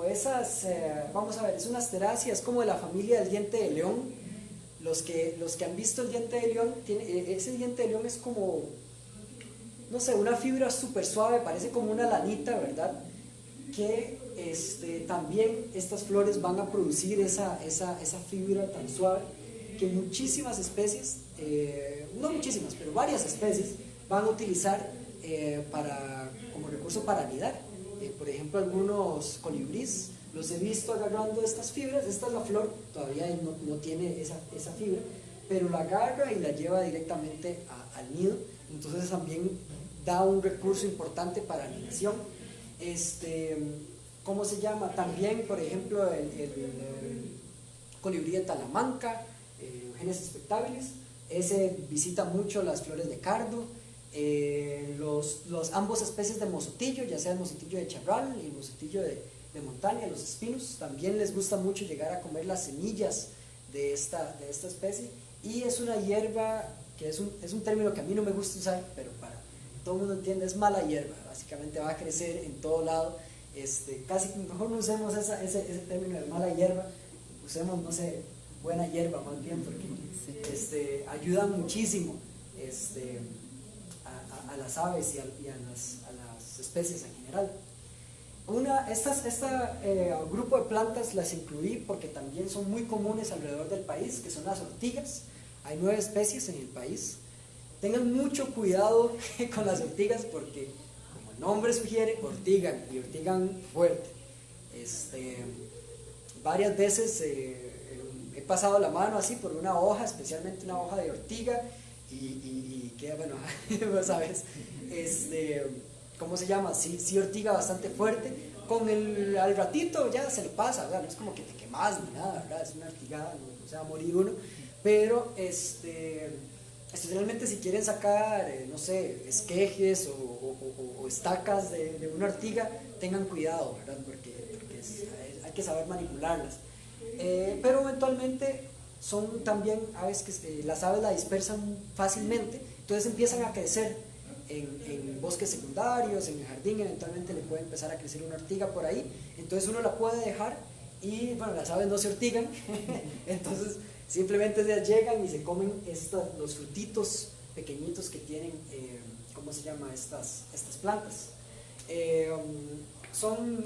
esas, vamos a ver, es una asterácea, es como de la familia del diente de león. Los que han visto el diente de león, ese diente de león es como, no sé, una fibra súper suave, parece como una lanita, ¿verdad? Que también estas flores van a producir esa fibra tan suave que muchísimas especies, no muchísimas, pero varias especies van a utilizar como recurso para anidar. Por ejemplo, algunos colibríes los he visto agarrando estas fibras. Esta es la flor, todavía no tiene esa fibra, pero la agarra y la lleva directamente al nido. Entonces también da un recurso importante para anidación. ¿Cómo se llama? También, por ejemplo, el colibrí de Talamanca, Eugenes spectabilis, ese visita mucho las flores de cardo. Ambos especies de mosotillo, ya sea el mosotillo de charral y el mosotillo de montaña, los espinos, también les gusta mucho llegar a comer las semillas de esta especie. Y es una hierba que es un término que a mí no me gusta usar, pero para todo el mundo entiende, es mala hierba, básicamente va a crecer en todo lado. Casi mejor no usemos ese término de mala hierba, usemos, no sé, buena hierba más bien, porque ayudan muchísimo a las aves y a las especies en general. Este grupo de plantas las incluí porque también son muy comunes alrededor del país, que son las ortigas. Hay 9 especies en el país. Tengan mucho cuidado con las ortigas porque, como el nombre sugiere, ortigan y ortigan fuerte. Varias veces he pasado la mano así por una hoja, especialmente una hoja de ortiga, y queda, bueno, vos sabes, ¿cómo se llama? Sí, ortiga bastante fuerte. Al ratito ya se le pasa, ¿verdad? No es como que te quemas ni nada, ¿verdad? Es una ortigada, no se va a morir uno. Pero, especialmente si quieren sacar, no sé, esquejes o estacas de una ortiga, tengan cuidado, ¿verdad? Porque hay que saber manipularlas. pero eventualmente son también aves que las aves la dispersan fácilmente, entonces empiezan a crecer en bosques secundarios, en el jardín, eventualmente le puede empezar a crecer una ortiga por ahí, entonces uno la puede dejar y bueno, las aves no se ortigan, entonces simplemente ellas llegan y se comen los frutitos pequeñitos que tienen, ¿cómo se llama? Estas plantas. Son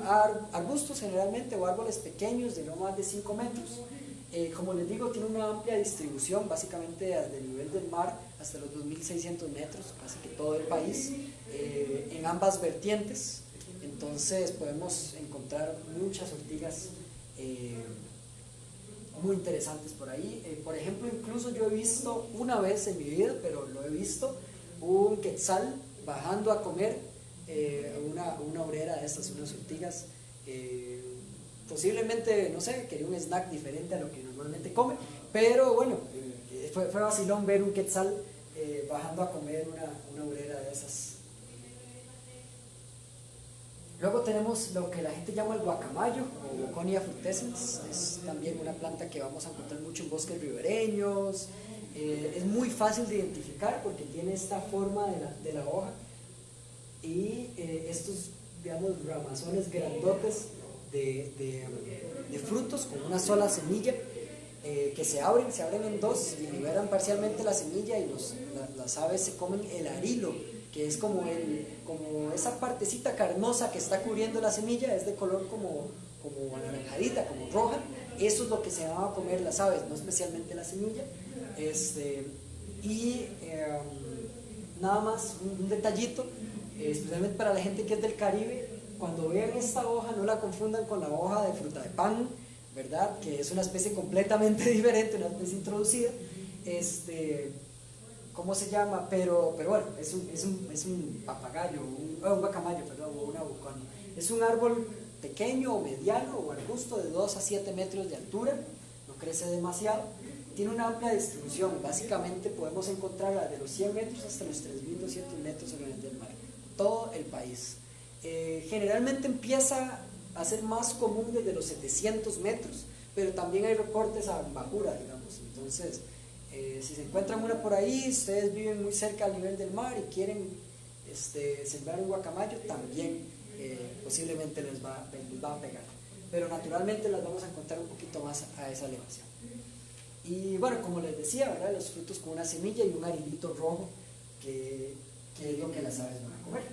arbustos generalmente o árboles pequeños de no más de 5 metros. Como les digo, tiene una amplia distribución, básicamente desde el nivel del mar hasta los 2.600 metros, casi que todo el país, en ambas vertientes. Entonces podemos encontrar muchas ortigas muy interesantes por ahí. Por ejemplo, incluso yo he visto una vez en mi vida, pero lo he visto, un quetzal bajando a comer una obrera de estas, unas ortigas. Posiblemente, no sé, quería un snack diferente a lo que normalmente come, pero bueno, fue vacilón ver un quetzal bajando a comer una obrera de esas. Luego tenemos lo que la gente llama el guacamayo o Boconia frutescens, es también una planta que vamos a encontrar mucho en bosques ribereños, es muy fácil de identificar porque tiene esta forma de la hoja y estos, digamos, ramazones grandotes de frutos con una sola semilla que se abren en dos y liberan parcialmente la semilla y las aves se comen el arilo, que es como esa partecita carnosa que está cubriendo la semilla, es de color como anaranjadita, como roja. Eso es lo que se van a comer las aves, no especialmente la semilla. Nada más un detallito, especialmente para la gente que es del Caribe, cuando vean esta hoja no la confundan con la hoja de fruta de pan, ¿verdad? Que es una especie completamente diferente, una especie introducida. ¿Cómo se llama? Pero bueno, es un papagayo, un guacamayo, perdón, o una bucón. Es un árbol pequeño o mediano o arbusto de 2 a 7 metros de altura, no crece demasiado, tiene una amplia distribución, básicamente podemos encontrarla de los 100 metros hasta los 3.200 metros a nivel del mar, todo el país. Generalmente empieza a ser más común desde los 700 metros, pero también hay reportes a bajura, digamos, entonces si se encuentran una por ahí, ustedes viven muy cerca al nivel del mar y quieren sembrar un guacamayo, también posiblemente les va a pegar, pero naturalmente las vamos a encontrar un poquito más a esa elevación. Y bueno, como les decía, ¿verdad? Los frutos con una semilla y un arilito rojo que es lo que las aves van a comer.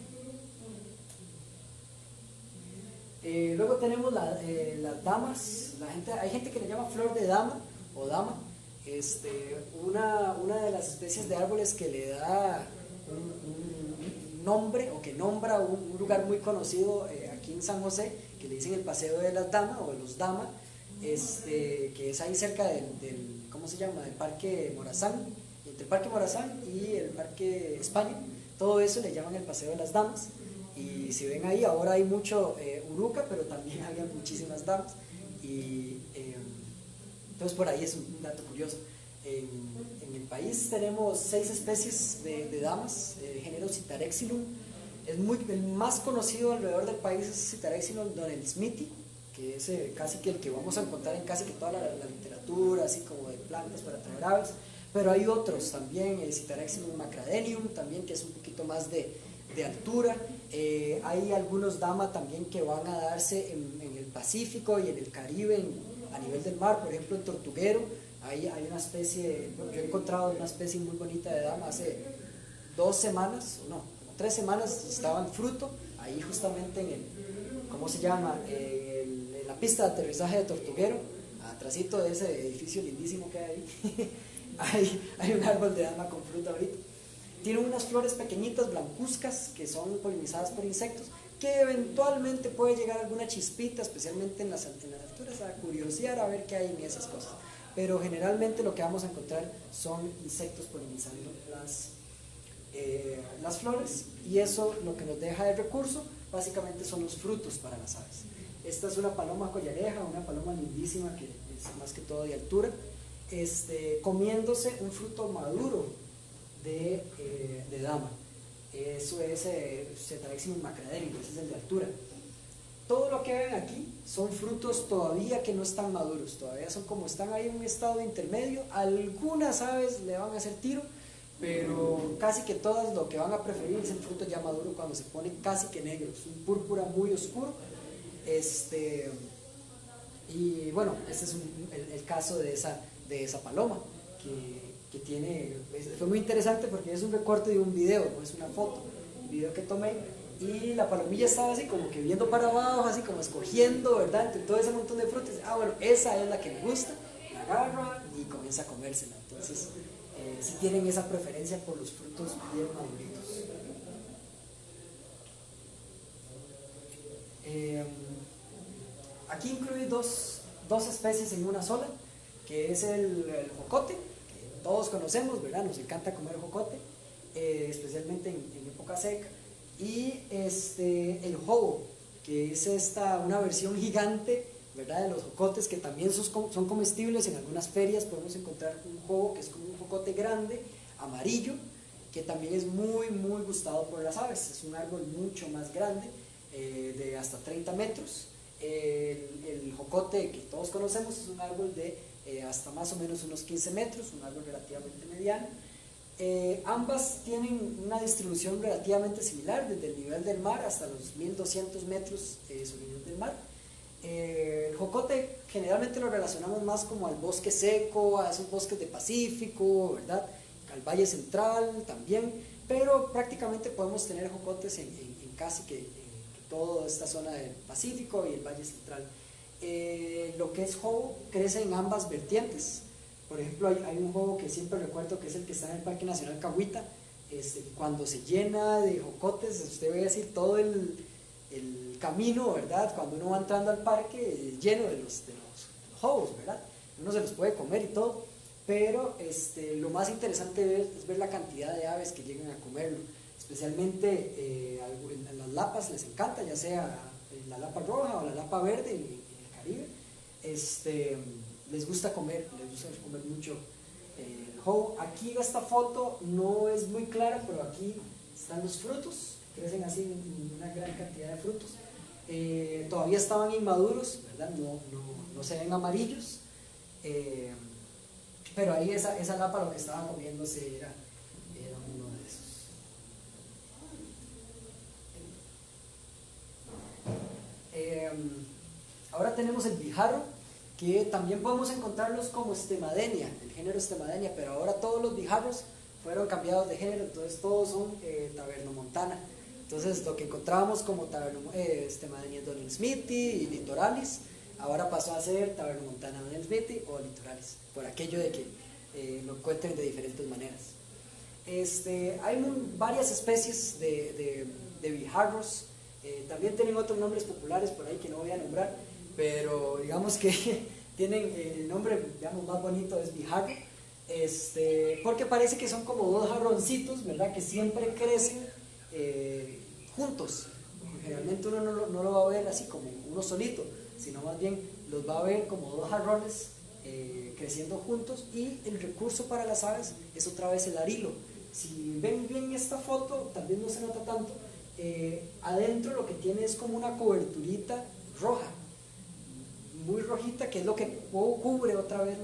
Luego tenemos las damas. Hay gente que le llama flor de dama o dama, una de las especies de árboles que le da un nombre o que nombra un lugar muy conocido aquí en San José, que le dicen el Paseo de las Damas o de los Damas, que es ahí cerca del ¿cómo se llama? Del Parque Morazán, entre el Parque Morazán y el Parque España, todo eso le llaman el Paseo de las Damas. Y si ven ahí, ahora hay mucho uruca, pero también había muchísimas damas. Y entonces por ahí es un dato curioso. En el país tenemos 6 especies de damas, género Citarexilum. El más conocido alrededor del país es Citarexilum donelsmithii, que es casi que el que vamos a encontrar en casi que toda la literatura, así como de plantas para atraer aves. Pero hay otros también, Citarexilum macradenium, también que es un poquito más de altura. Hay algunos damas también que van a darse en el Pacífico y en el Caribe a nivel del mar, por ejemplo en Tortuguero hay una especie, yo he encontrado una especie muy bonita de dama hace 2 semanas, no, como 3 semanas, estaba en fruto, ahí justamente ¿cómo se llama? En la pista de aterrizaje de Tortuguero, atrásito de ese edificio lindísimo que hay ahí, hay un árbol de dama con fruta ahorita. Tiene unas flores pequeñitas, blancuzcas, que son polinizadas por insectos, que eventualmente puede llegar alguna chispita, especialmente en las alturas, a curiosear a ver qué hay en esas cosas. Pero generalmente lo que vamos a encontrar son insectos polinizando las flores, y eso lo que nos deja de recurso, básicamente son los frutos para las aves. Esta es una paloma collareja, una paloma lindísima que es más que todo de altura, comiéndose un fruto maduro de dama. Eso es Citarexilum macradenium, ese es el de altura. todo lo que ven aquí son frutos todavía que no están maduros, todavía son como están ahí en un estado intermedio. Algunas aves le van a hacer tiro, pero casi que todas lo que van a preferir es el fruto ya maduro cuando se pone casi que negro, es un púrpura muy oscuro. Y bueno, este es el caso de esa paloma que tiene, fue muy interesante porque es un recorte de un video, no es una foto, un video que tomé, y la palomilla estaba así como que viendo para abajo, así como escogiendo, ¿verdad?, entre todo ese montón de frutas. Bueno, esa es la que me gusta, la agarra y comienza a comérsela. Entonces sí tienen esa preferencia por los frutos bien maduritos. Aquí incluí dos especies en una sola, que es el jocote, que todos conocemos, ¿verdad? Nos encanta comer jocote, especialmente en época seca, y el jobo, que es una versión gigante, ¿verdad?, de los jocotes, que también son comestibles. En algunas ferias podemos encontrar un jobo que es como un jocote grande, amarillo, que también es muy muy gustado por las aves. Es un árbol mucho más grande, de hasta 30 metros. El jocote que todos conocemos es un árbol de hasta más o menos unos 15 metros, un árbol relativamente mediano. Ambas tienen una distribución relativamente similar, desde el nivel del mar hasta los 1200 metros sobre el nivel del mar. El jocote generalmente lo relacionamos más como al bosque seco, a esos bosques de Pacífico, ¿verdad?, al Valle Central también, pero prácticamente podemos tener jocotes en casi que toda esta zona del Pacífico y el Valle Central. Lo que es jobo crece en ambas vertientes. Por ejemplo, hay un jobo que siempre recuerdo, que es el que está en el Parque Nacional Cahuita. Cuando se llena de jocotes, usted ve así todo el camino, ¿verdad?, cuando uno va entrando al parque, lleno de los jobos, ¿verdad? Uno se los puede comer y todo, pero lo más interesante es ver la cantidad de aves que llegan a comerlo, especialmente en las lapas les encanta, ya sea la lapa roja o la lapa verde en el Caribe. Les gusta comer mucho el jobo. Aquí en esta foto no es muy clara, pero aquí están los frutos, crecen así una gran cantidad de frutos. Todavía estaban inmaduros, ¿verdad? No se ven amarillos, pero ahí esa lapa lo que estaba comiéndose era uno de esos. Ahora tenemos el bijarro, que también podemos encontrarlos como Stemadenia, el género Stemadenia, pero ahora todos los bijarros fueron cambiados de género, entonces todos son tabernomontana. Entonces lo que encontrábamos como Stemadenia donelsmithii y litoralis, ahora pasó a ser tabernomontana donelsmithii o litoralis, por aquello de que lo encuentren de diferentes maneras. Hay varias especies de bijarros, también tienen otros nombres populares por ahí que no voy a nombrar, pero digamos que tienen el nombre, digamos, más bonito es bijarro, porque parece que son como dos jarroncitos, ¿verdad?, que siempre crecen juntos. Generalmente uno no lo va a ver así como uno solito, sino más bien los va a ver como dos jarrones creciendo juntos. Y el recurso para las aves es otra vez el arilo. Si ven bien esta foto, tal vez no se nota tanto, adentro lo que tiene es como una coberturita roja, muy rojita, que es lo que cubre otra vez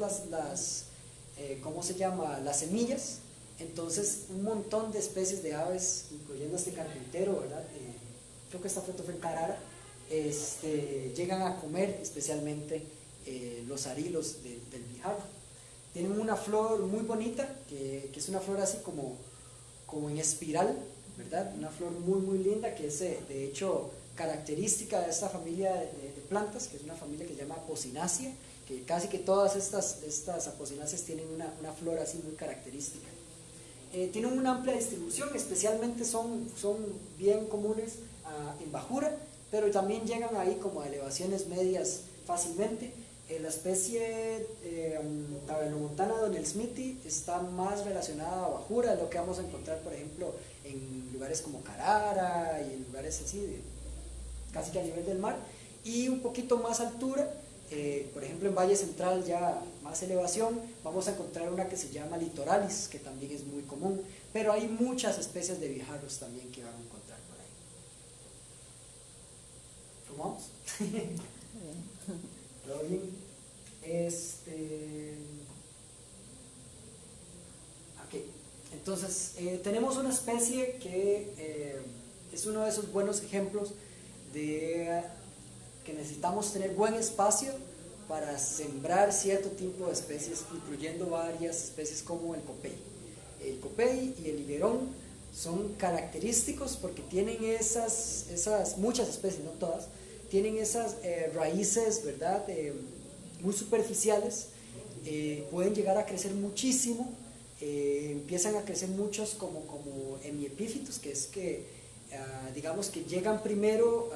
¿cómo se llama?, las semillas. Entonces un montón de especies de aves, incluyendo este carpintero, ¿verdad?, creo que esta foto fue en Carara, llegan a comer especialmente los arilos del bijarro. Tienen una flor muy bonita, que es una flor así como en espiral, ¿verdad?, una flor muy muy linda, que es de hecho característica de esta familia de plantas, que es una familia que se llama Apocynaceae, que casi que todas estas Apocynaceae tienen una flor así muy característica. Tienen una amplia distribución, especialmente son bien comunes en bajura, pero también llegan ahí como a elevaciones medias fácilmente. La especie tabernomontana donelsmithii está más relacionada a bajura, es lo que vamos a encontrar, por ejemplo, en lugares como Carara y en lugares así, casi que a nivel del mar, y un poquito más altura, por ejemplo en Valle Central, ya más elevación, vamos a encontrar una que se llama litoralis, que también es muy común, pero hay muchas especies de bijarros también que van a encontrar por ahí. ¿Cómo vamos? ¿Todo bien? Ok, entonces tenemos una especie que es uno de esos buenos ejemplos de que necesitamos tener buen espacio para sembrar cierto tipo de especies, incluyendo varias especies como el copey. El copey y el higuerón son característicos porque tienen muchas especies, no todas, tienen esas raíces, ¿verdad? Muy superficiales, pueden llegar a crecer muchísimo, empiezan a crecer muchos como hemiepífitos, que es que digamos que llegan primero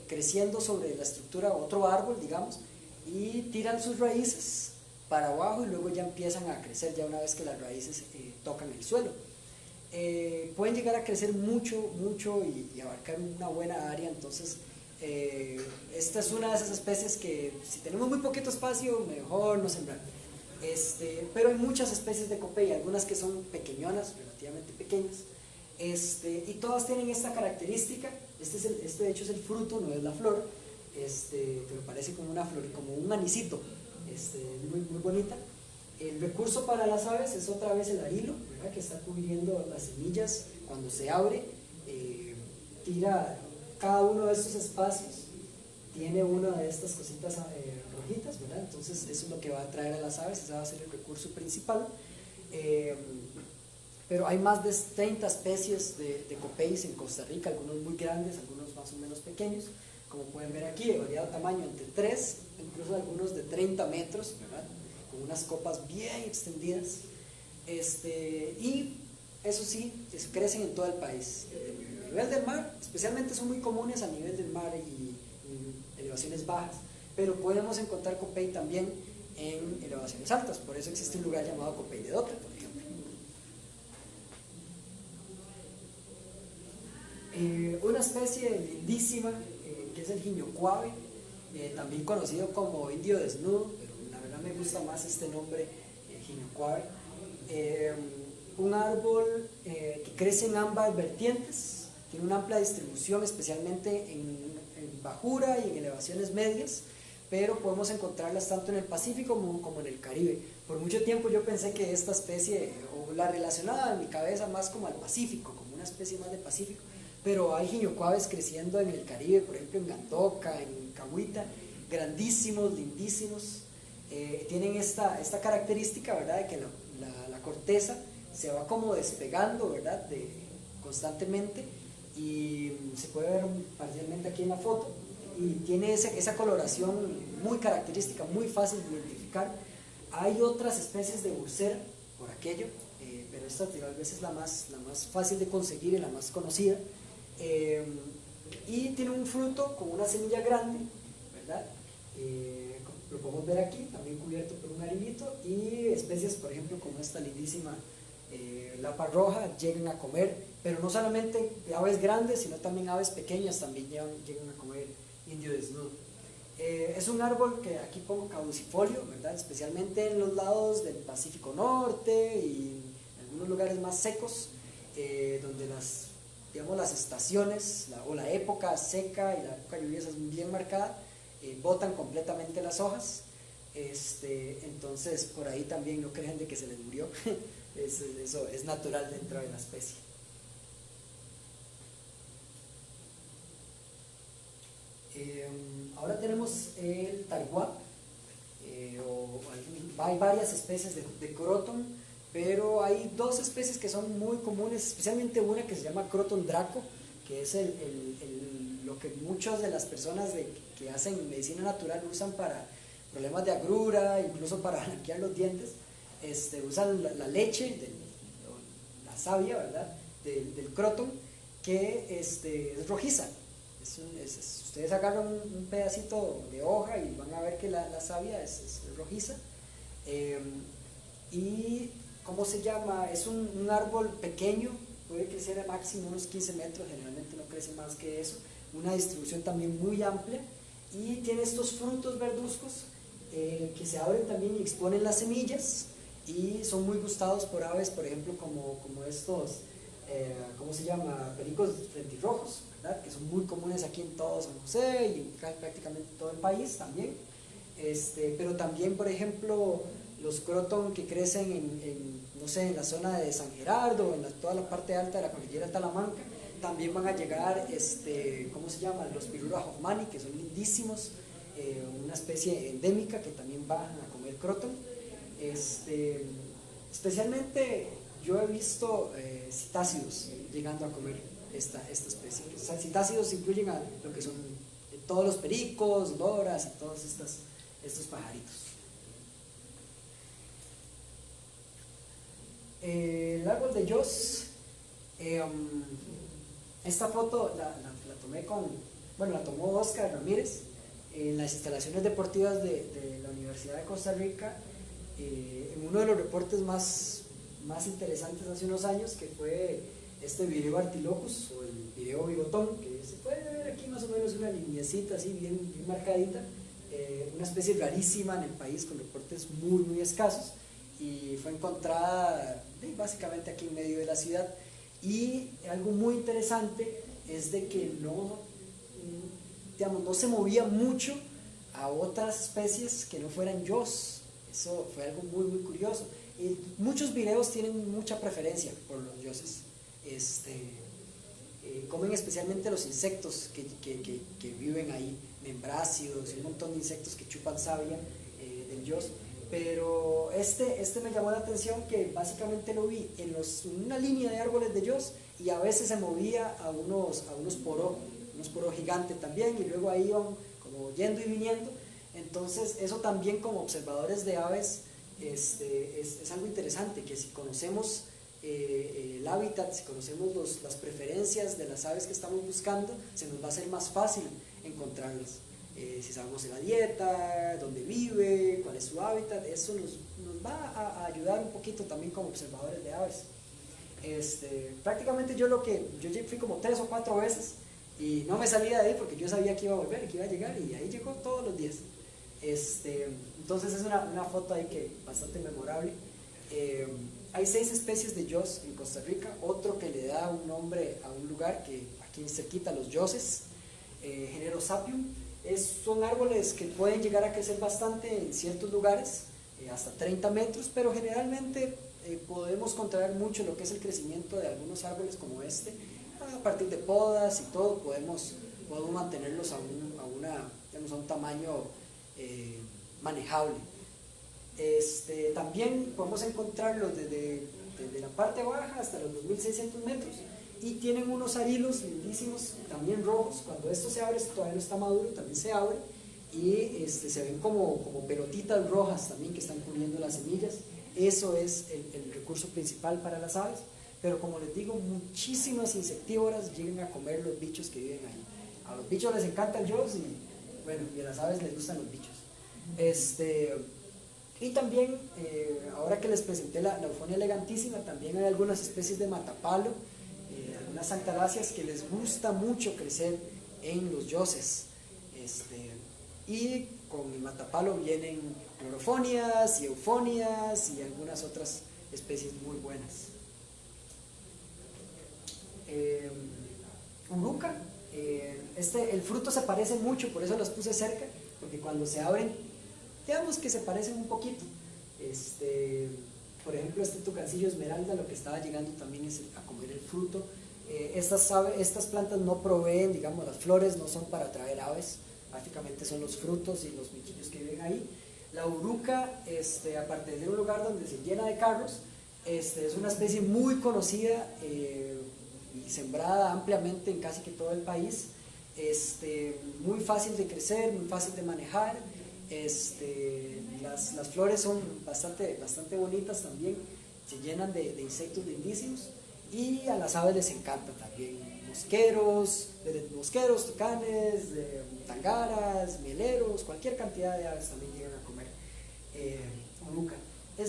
creciendo sobre la estructura de otro árbol, digamos, y tiran sus raíces para abajo y luego ya empiezan a crecer ya una vez que las raíces tocan el suelo. Pueden llegar a crecer mucho y abarcar una buena área, entonces esta es una de esas especies que si tenemos muy poquito espacio mejor no sembrar. Pero hay muchas especies de copey, algunas que son pequeñonas, relativamente pequeñas, y todas tienen esta característica. Este de hecho es el fruto, no es la flor, pero parece como una flor, como un anisito, muy bonita. El recurso para las aves es otra vez el arilo, ¿verdad? Que está cubriendo las semillas cuando se abre, tira cada uno de estos espacios, tiene una de estas cositas rojitas, ¿verdad? Entonces eso es lo que va a atraer a las aves, ese va a ser el recurso principal. Pero hay más de 30 especies de copeys en Costa Rica, algunos muy grandes, algunos más o menos pequeños, como pueden ver aquí, de variado tamaño, entre 3, incluso algunos de 30 metros, ¿verdad? Con unas copas bien extendidas, y eso sí, crecen en todo el país. A nivel del mar, especialmente son muy comunes a nivel del mar y elevaciones bajas, pero podemos encontrar copey también en elevaciones altas, por eso existe un lugar llamado Copey de Dotre, por ejemplo. Una especie lindísima que es el jiñocuave, también conocido como indio desnudo, pero la verdad me gusta más este nombre, jiñocuave. Un árbol que crece en ambas vertientes, tiene una amplia distribución, especialmente en bajura y en elevaciones medias, pero podemos encontrarlas tanto en el Pacífico como en el Caribe. Por mucho tiempo yo pensé que esta especie, o la relacionaba en mi cabeza más como al Pacífico, como una especie más del Pacífico, pero hay jiñocuaves creciendo en el Caribe, por ejemplo en Gandoca, en Cahuita, grandísimos, lindísimos. Tienen esta característica, ¿verdad?, de que la corteza se va como despegando, ¿verdad?, constantemente, y se puede ver parcialmente aquí en la foto, y tiene esa coloración muy característica, muy fácil de identificar. Hay otras especies de bursera por aquello, pero esta tal vez es la más fácil de conseguir y la más conocida, y tiene un fruto con una semilla grande, ¿verdad? Lo podemos ver aquí, también cubierto por un arilito, y especies, por ejemplo, como esta lindísima lapa roja, llegan a comer, pero no solamente aves grandes, sino también aves pequeñas también llegan a comer indio desnudo. Es un árbol que aquí pongo caducifolio, ¿verdad?, especialmente en los lados del Pacífico Norte y en algunos lugares más secos, donde las estaciones o la época seca y la época lluviosa es bien marcada, botan completamente las hojas. Entonces por ahí también no crean de que se les murió. Eso es natural dentro de la especie. Ahora tenemos el taiguá, hay varias especies de croton, pero hay dos especies que son muy comunes, especialmente una que se llama croton draco, que es lo que muchas de las personas que hacen medicina natural usan para problemas de agrura, incluso para blanquear los dientes. Usan la leche, la savia, ¿verdad?, del croton, que es rojiza. Ustedes agarran un pedacito de hoja y van a ver que la savia es rojiza. Y ¿cómo se llama? Es un árbol pequeño, puede crecer a máximo unos 15 metros, generalmente no crece más que eso, una distribución también muy amplia, y tiene estos frutos verduzcos que se abren también y exponen las semillas, y son muy gustados por aves, por ejemplo, como estos ¿cómo se llama? Pericos rentirrojos, ¿verdad? Que son muy comunes aquí en todo San José y en prácticamente todo el país también. Pero también, por ejemplo, los croton que crecen no sé, en la zona de San Gerardo, en toda la parte alta de la cordillera de Talamanca, también van a llegar, ¿cómo se llama? Los Pirura hoffmanni, que son lindísimos, una especie endémica que también van a comer croton. Especialmente yo he visto citácidos llegando a comer esta especie. O sea, citácidos incluyen a lo que son todos los pericos, loras y todos estos pajaritos. El árbol de Joss, esta foto la tomé la tomó Oscar Ramírez en las instalaciones deportivas de la Universidad de Costa Rica, en uno de los reportes más interesantes hace unos años, que fue este video Artilocus, o el video bigotón, que se puede ver aquí más o menos una lineecita así bien marcadita, una especie rarísima en el país con reportes muy escasos, y fue encontrada básicamente aquí en medio de la ciudad. Y algo muy interesante es de que no se movía mucho a otras especies que no fueran Joss. Eso fue algo muy curioso. Muchos videos tienen mucha preferencia por los Josses. Comen especialmente los insectos que viven ahí, membráceos y un montón de insectos que chupan savia del Joss. Pero este me llamó la atención, que básicamente lo vi en una línea de árboles de Joss, y a veces se movía a unos poró gigantes también, y luego ahí iban como yendo y viniendo. Entonces eso también, como observadores de aves, es algo interesante, que si conocemos el hábitat, si conocemos las preferencias de las aves que estamos buscando, se nos va a hacer más fácil encontrarlas. Si sabemos la dieta, dónde vive, cuál es su hábitat, eso nos va a ayudar un poquito también como observadores de aves. Prácticamente yo fui como 3 o 4 veces y no me salía de ahí, porque yo sabía que iba a volver, que iba a llegar, y ahí llegó todos los días. Entonces es una foto ahí que bastante memorable. Hay 6 especies de Joss en Costa Rica, otro que le da un nombre a un lugar que aquí cerquita, los Josses, género Sapium. Son árboles que pueden llegar a crecer bastante en ciertos lugares, hasta 30 metros, pero generalmente podemos controlar mucho lo que es el crecimiento de algunos árboles como a partir de podas y todo, podemos mantenerlos a un tamaño manejable. También podemos encontrarlos desde la parte baja hasta los 2600 metros, y tienen unos arilos lindísimos, también rojos. Cuando esto se abre, esto todavía no está maduro, también se abre, y se ven como pelotitas rojas también que están cubriendo las semillas. Eso es el recurso principal para las aves, pero como les digo, muchísimas insectívoras llegan a comer los bichos que viven ahí. A los bichos les encanta el Joss, y a las aves les gustan los bichos. Y también, ahora que les presenté la Eufonia elegantísima, también hay algunas especies de matapalo, algunas santaláceas que les gusta mucho crecer en los Josses. Y con el matapalo vienen clorofonias y eufonias y algunas otras especies muy buenas. Uruca, el fruto se parece mucho, por eso los puse cerca, porque cuando se abren, digamos que se parecen un poquito. Por ejemplo, tucancillo esmeralda, lo que estaba llegando también es a comer el fruto. Estas plantas no proveen, digamos, las flores no son para atraer aves, prácticamente son los frutos y los bichillos que viven ahí. La uruca, aparte de ser un lugar donde se llena de carros, es una especie muy conocida y sembrada ampliamente en casi que todo el país. Muy fácil de crecer, muy fácil de manejar. Las flores son bastante bonitas también, se llenan de insectos lindísimos, y a las aves les encanta también. Mosqueros, tucanes, tangaras, mieleros, cualquier cantidad de aves también llegan a comer uruca.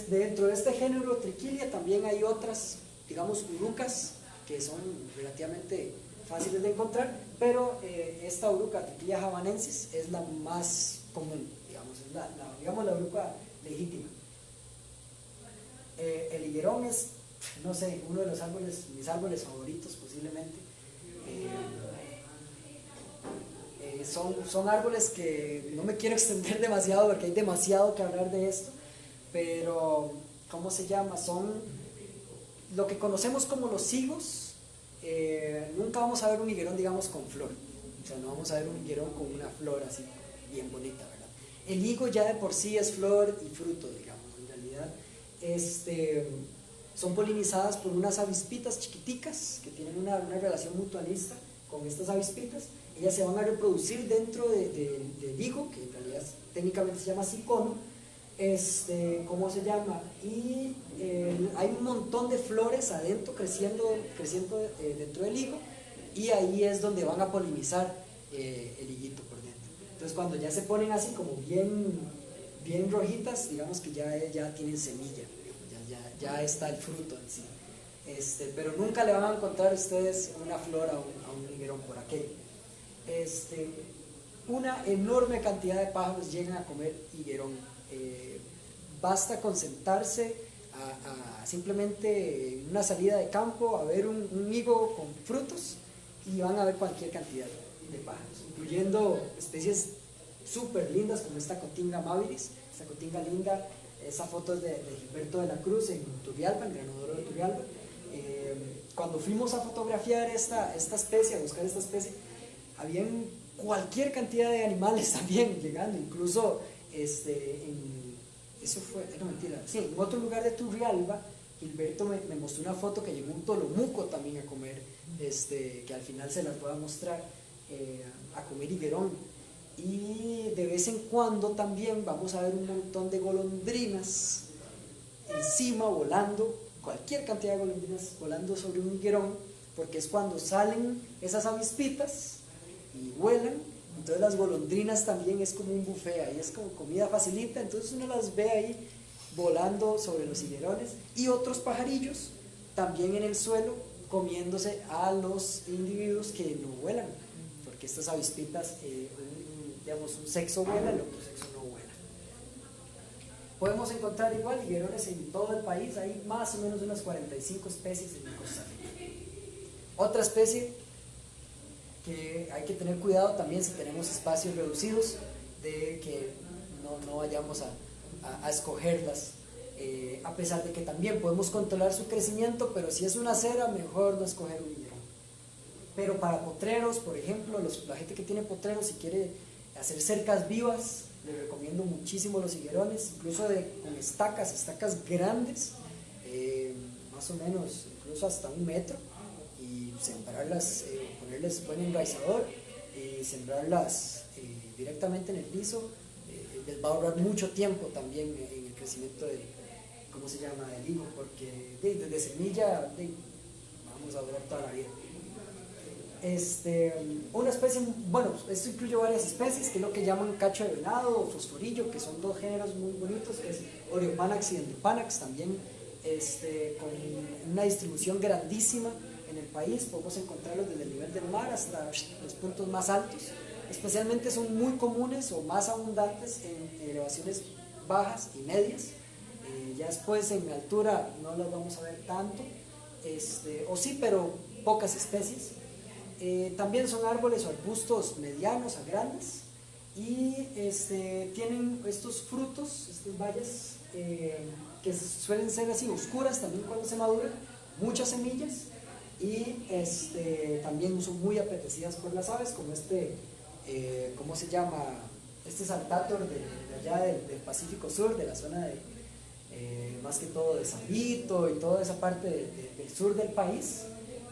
Dentro de este género Triquilia también hay otras, digamos, urucas que son relativamente fáciles de encontrar, pero esta uruca Triquilia javanensis es la más común, digamos, la uruca legítima. El higuerón es no sé, uno de los árboles, mis árboles favoritos posiblemente. Son árboles que no me quiero extender demasiado porque hay demasiado que hablar de esto, pero ¿cómo se llama? Son lo que conocemos como los higos. Nunca vamos a ver un higuerón, digamos, con flor, o sea, no vamos a ver un higuerón con una flor así bien bonita, ¿verdad? El higo ya de por sí es flor y fruto, digamos, en realidad. Son polinizadas por unas avispitas chiquiticas que tienen una relación mutualista con estas avispitas. Ellas se van a reproducir dentro del higo, que en realidad técnicamente se llama cicono. ¿Cómo se llama? Y hay un montón de flores adentro creciendo dentro del higo, y ahí es donde van a polinizar el higuito por dentro. Entonces cuando ya se ponen así como bien rojitas, digamos que ya tienen semilla, ya está el fruto en sí. Pero nunca le van a encontrar ustedes una flor a un higuerón por aquello. Una enorme cantidad de pájaros llegan a comer higuerón. Basta con sentarse a simplemente en una salida de campo a ver un higo con frutos y van a ver cualquier cantidad de pájaros, incluyendo especies súper lindas como esta cotinga amabilis, esta cotinga linda. Esa foto es de Gilberto de la Cruz en Turrialba, en Granadero de Turrialba. Cuando fuimos a fotografiar esta especie, a buscar esta especie, habían cualquier cantidad de animales también llegando, incluso eso fue, no mentira, sí, en otro lugar de Turrialba, Gilberto me mostró una foto que llegó un tolomuco también a comer, que al final se las voy a mostrar, a comer higuerón. Y de vez en cuando también vamos a ver un montón de golondrinas encima volando, cualquier cantidad de golondrinas volando sobre un higuerón, porque es cuando salen esas avispitas y vuelan. Entonces las golondrinas también es como un buffet, ahí es como comida facilita, entonces uno las ve ahí volando sobre los higuerones, y otros pajarillos también en el suelo comiéndose a los individuos que no vuelan, porque estas avispitas, digamos, un sexo vuela, el otro sexo no vuela. Podemos encontrar igual higuerones en todo el país, hay más o menos unas 45 especies en Costa Rica. Otra especie que hay que tener cuidado también si tenemos espacios reducidos, de que no vayamos a escogerlas, a pesar de que también podemos controlar su crecimiento, pero si es una acera, mejor no escoger un higuerón. Pero para potreros, por ejemplo, la gente que tiene potreros, si quiere hacer cercas vivas, les recomiendo muchísimo los higuerones, incluso con estacas grandes, más o menos, incluso hasta 1 metro, y sembrarlas, ponerles buen enraizador y sembrarlas directamente en el piso. Les va a ahorrar mucho tiempo también en el crecimiento del higo, porque desde semilla vamos a durar toda la vida. Una especie, bueno, esto incluye varias especies, que es lo que llaman cacho de venado o fosforillo, que son 2 géneros muy bonitos, que es Oreopanax y Dendropanax, también con una distribución grandísima en el país. Podemos encontrarlos desde el nivel del mar hasta los puntos más altos. Especialmente son muy comunes o más abundantes en elevaciones bajas y medias. Ya después en altura no las vamos a ver tanto, o sí, pero pocas especies. También son árboles o arbustos medianos a grandes, y tienen estos frutos, estas bayas, que suelen ser así oscuras también cuando se maduran, muchas semillas, y también son muy apetecidas por las aves, como ¿cómo se llama? Este saltator de allá del Pacífico Sur, de la zona más que todo de Sabito y toda esa parte del sur del país.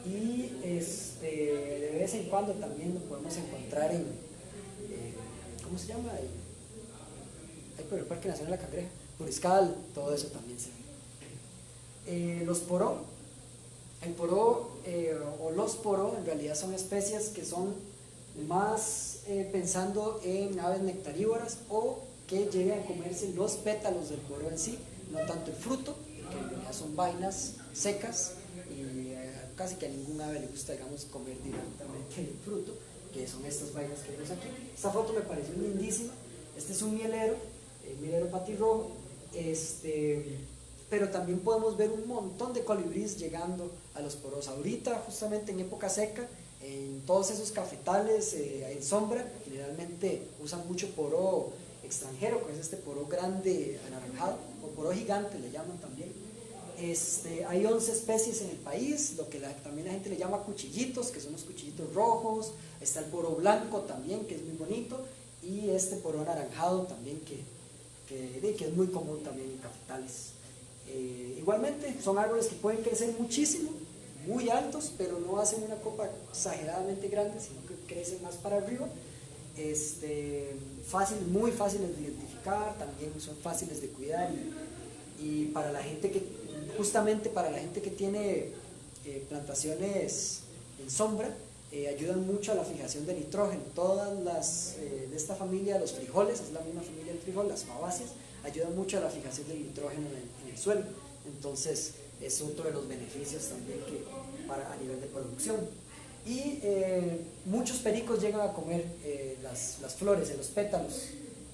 Y de vez en cuando también lo podemos encontrar en ¿cómo se llama? Ahí por el Parque Nacional de la Cangreja, Puriscal, todo eso también se ve. Los poró, el poró o los poró en realidad son especies que son más pensando en aves nectarívoras, o que lleguen a comerse los pétalos del poró en sí, no tanto el fruto, que en realidad son vainas secas, y casi que a ningún ave le gusta, digamos, comer directamente el fruto, que son estas vainas que vemos aquí. Esta foto me pareció lindísima. Este es un mielero patirrojo, pero también podemos ver un montón de colibríes llegando a los poros. Ahorita, justamente en época seca, en todos esos cafetales en sombra, generalmente usan mucho poro extranjero, que es este poro grande anaranjado, o poro gigante le llaman también. Hay 11 especies en el país, lo que también la gente le llama cuchillitos, que son los cuchillitos rojos. Está el poro blanco también, que es muy bonito, y este poro anaranjado también, que es muy común también en cafetales. Igualmente, son árboles que pueden crecer muchísimo, muy altos, pero no hacen una copa exageradamente grande, sino que crecen más para arriba. Muy fáciles de identificar, también son fáciles de cuidar, y para la gente justamente para la gente que tiene plantaciones en sombra, ayudan mucho a la fijación de nitrógeno. Todas las de esta familia, los frijoles, es la misma familia del frijol, las fabáceas, ayudan mucho a la fijación del nitrógeno en el suelo. Entonces es otro de los beneficios también a nivel de producción. Y muchos pericos llegan a comer las flores, los pétalos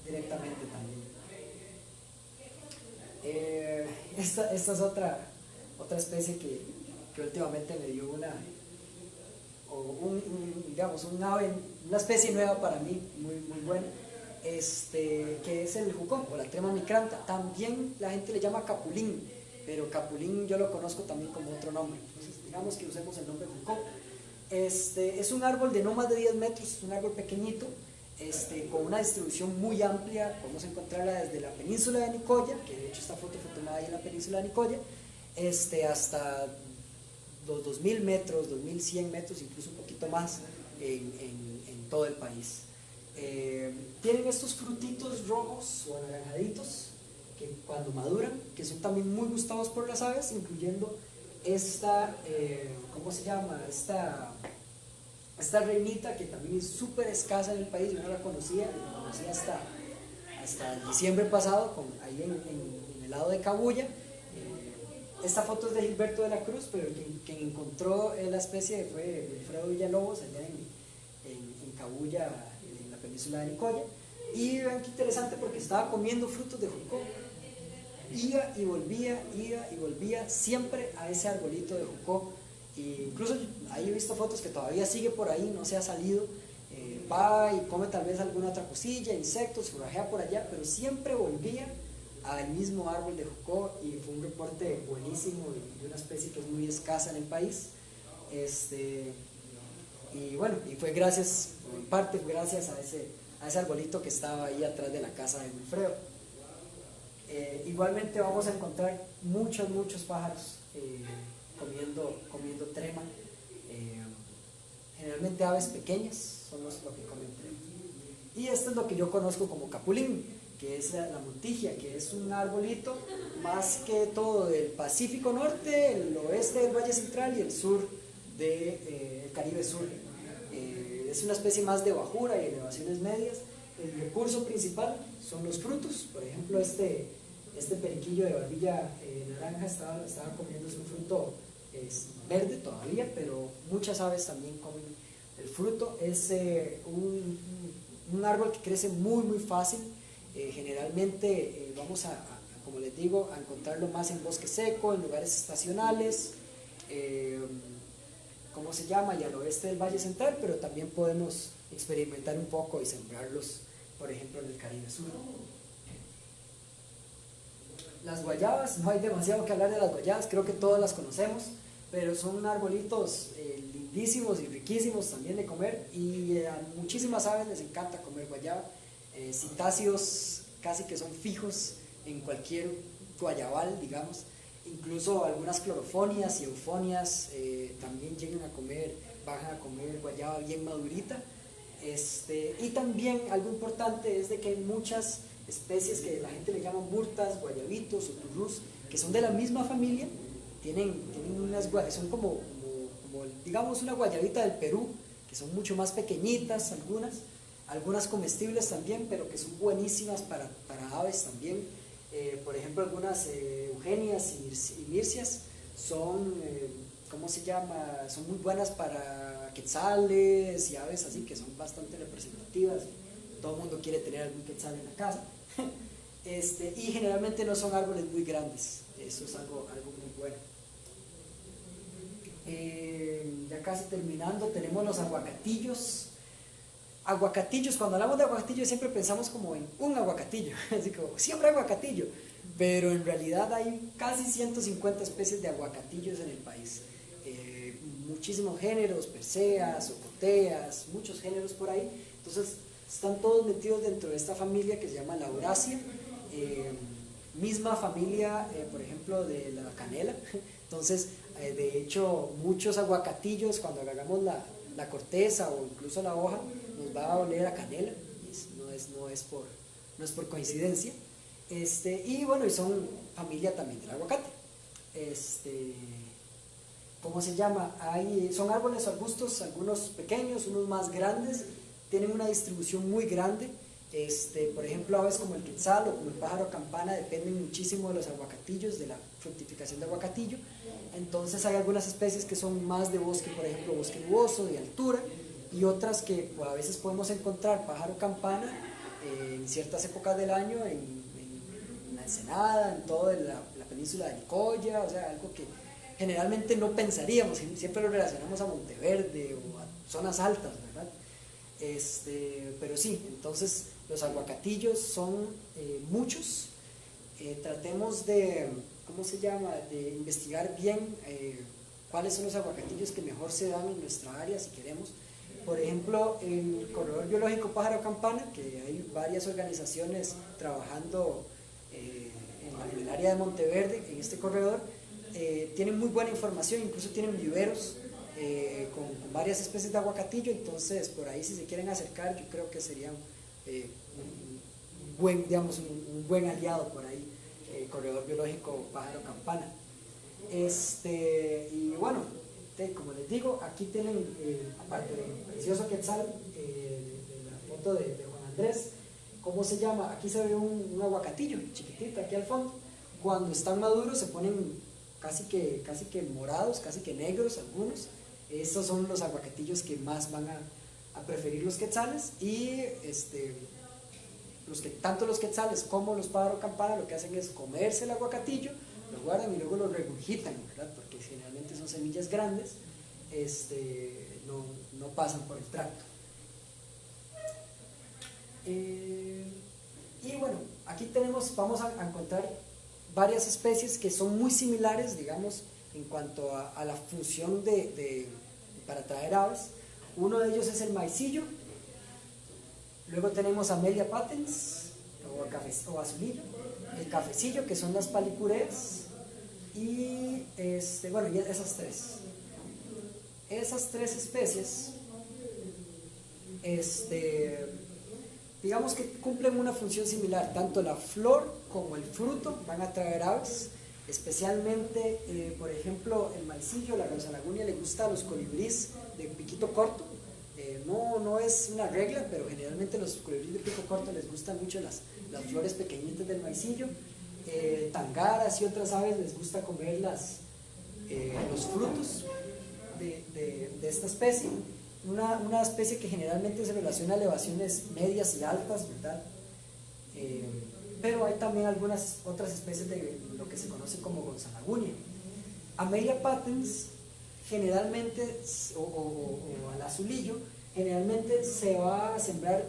directamente también. Esta es otra especie que últimamente me dio una especie nueva para mí, muy, muy buena, que es el jucón o la trema micranta. También la gente le llama capulín, pero capulín yo lo conozco también como otro nombre. Entonces digamos que usemos el nombre jucón. Es un árbol de no más de 10 metros, es un árbol pequeñito, con una distribución muy amplia. Podemos encontrarla desde la península de Nicoya, que de hecho esta foto fue tomada ahí en la península de Nicoya, hasta los 2000 metros, 2100 metros, incluso un poquito más en todo el país. Tienen estos frutitos rojos o anaranjaditos que cuando maduran, que son también muy gustados por las aves, incluyendo ¿cómo se llama? Esta reinita, que también es súper escasa en el país. Yo no la conocía hasta el diciembre pasado, ahí en el lado de Cabuya. Esta foto es de Gilberto de la Cruz, pero quien encontró la especie fue Wilfredo Villalobos, allá en Cabuya, en la península de Nicoya. Y vean qué interesante, porque estaba comiendo frutos de jucó. Iba y volvía siempre a ese arbolito de jucó. Incluso ahí he visto fotos que todavía sigue por ahí, no se ha salido. Va y come tal vez alguna otra cosilla, insectos, forajea por allá, pero siempre volvía al mismo árbol de jucó, y fue un reporte buenísimo de una especie que es muy escasa en el país. Y bueno, y fue en parte fue gracias a ese arbolito que estaba ahí atrás de la casa de Wilfredo. Igualmente vamos a encontrar muchos pájaros comiendo trema. Generalmente aves pequeñas son lo que comen trema. Y esto es lo que yo conozco como capulín, que es la montigia, que es un arbolito más que todo del Pacífico Norte, el oeste del Valle Central y el sur del Caribe Sur. Es una especie más de bajura y elevaciones medias. El recurso principal son los frutos. Por ejemplo, este periquillo de barbilla naranja estaba comiendo un fruto verde todavía, pero muchas aves también comen el fruto. Es un árbol que crece muy, muy fácil. Generalmente vamos como les digo, a encontrarlo más en bosque seco, en lugares estacionales, ¿cómo se llama? Y al oeste del Valle Central, pero también podemos experimentar un poco y sembrarlos, por ejemplo, en el Caribe Sur. Las guayabas, no hay demasiado que hablar de las guayabas, creo que todas las conocemos, pero son arbolitos lindísimos y riquísimos también de comer, y a muchísimas aves les encanta comer guayaba. Citáceos casi que son fijos en cualquier guayabal, digamos. Incluso algunas clorofonias y eufonias también bajan a comer guayaba bien madurita. Y también algo importante es de que hay muchas especies que la gente le llama murtas, guayabitos o turrús, que son de la misma familia. Son como digamos una guayabita del Perú, que son mucho más pequeñitas algunas comestibles también, pero que son buenísimas para aves también. Por ejemplo, algunas eugenias y mircias son, ¿cómo se llama? Son muy buenas para quetzales y aves así, que son bastante representativas. Todo el mundo quiere tener algún quetzal en la casa. y generalmente no son árboles muy grandes, eso es algo muy bueno. Ya casi terminando, tenemos los aguacatillos. Aguacatillos, cuando hablamos de aguacatillos siempre pensamos como en un aguacatillo, así como siempre aguacatillo, pero en realidad hay casi 150 especies de aguacatillos en el país. Muchísimos géneros, perseas, ocoteas, muchos géneros por ahí. Entonces están todos metidos dentro de esta familia que se llama Laurasia, misma familia, por ejemplo, de la canela. Entonces, de hecho, muchos aguacatillos, cuando agarramos la corteza o incluso la hoja, nos va a oler a canela, no es por coincidencia. Y bueno, y son familia también del aguacate. ¿Cómo se llama? Son árboles o arbustos, algunos pequeños, unos más grandes, tienen una distribución muy grande. Por ejemplo, aves como el quetzal o como el pájaro campana dependen muchísimo de los aguacatillos, de la fructificación de aguacatillo. Entonces hay algunas especies que son más de bosque, por ejemplo, bosque nuboso, de altura, y otras que a veces podemos encontrar pájaro campana en ciertas épocas del año, en la Ensenada, en toda la península de Nicoya, o sea, algo que generalmente no pensaríamos, siempre lo relacionamos a Monteverde o a zonas altas, ¿verdad? Pero sí, entonces los aguacatillos son muchos. Tratemos de, ¿cómo se llama?, de investigar bien cuáles son los aguacatillos que mejor se dan en nuestra área si queremos. Por ejemplo, en el Corredor Biológico Pájaro Campana, que hay varias organizaciones trabajando en el área de Monteverde, en este corredor, tienen muy buena información, incluso tienen viveros con varias especies de aguacatillo. Entonces por ahí, si se quieren acercar, yo creo que sería un buen aliado por ahí, Corredor Biológico Pájaro Campana. Y bueno, como les digo, aquí tienen, aparte del precioso quetzal, de la foto de Juan Andrés, ¿cómo se llama? Aquí se ve un aguacatillo chiquitito aquí al fondo. Cuando están maduros se ponen casi que morados, casi que negros algunos. Estos son los aguacatillos que más van a preferir los quetzales, y tanto los quetzales como los pájaro campana lo que hacen es comerse el aguacatillo, lo guardan y luego lo regurgitan, ¿verdad? Porque generalmente son semillas grandes, no pasan por el tracto. Y bueno, aquí vamos a encontrar varias especies que son muy similares, digamos, en cuanto a la función para atraer aves. Uno de ellos es el maicillo, luego tenemos Amelia patens o azulillo, el cafecillo, que son las palicureas, y bueno, y esas tres especies, digamos que cumplen una función similar. Tanto la flor como el fruto van a atraer aves, especialmente, por ejemplo, el maicillo, la rosalagunia, le gusta a los colibríes de piquito corto. No es una regla, pero generalmente los colibríes de pico corto les gustan mucho las flores pequeñitas del maicillo. Tangaras y otras aves les gusta comer los frutos de esta especie. Una especie que generalmente se relaciona a elevaciones medias y altas, ¿verdad? Pero hay también algunas otras especies de lo que se conoce como gonzalagunia. Amelia patens generalmente, o al azulillo, generalmente se va a sembrar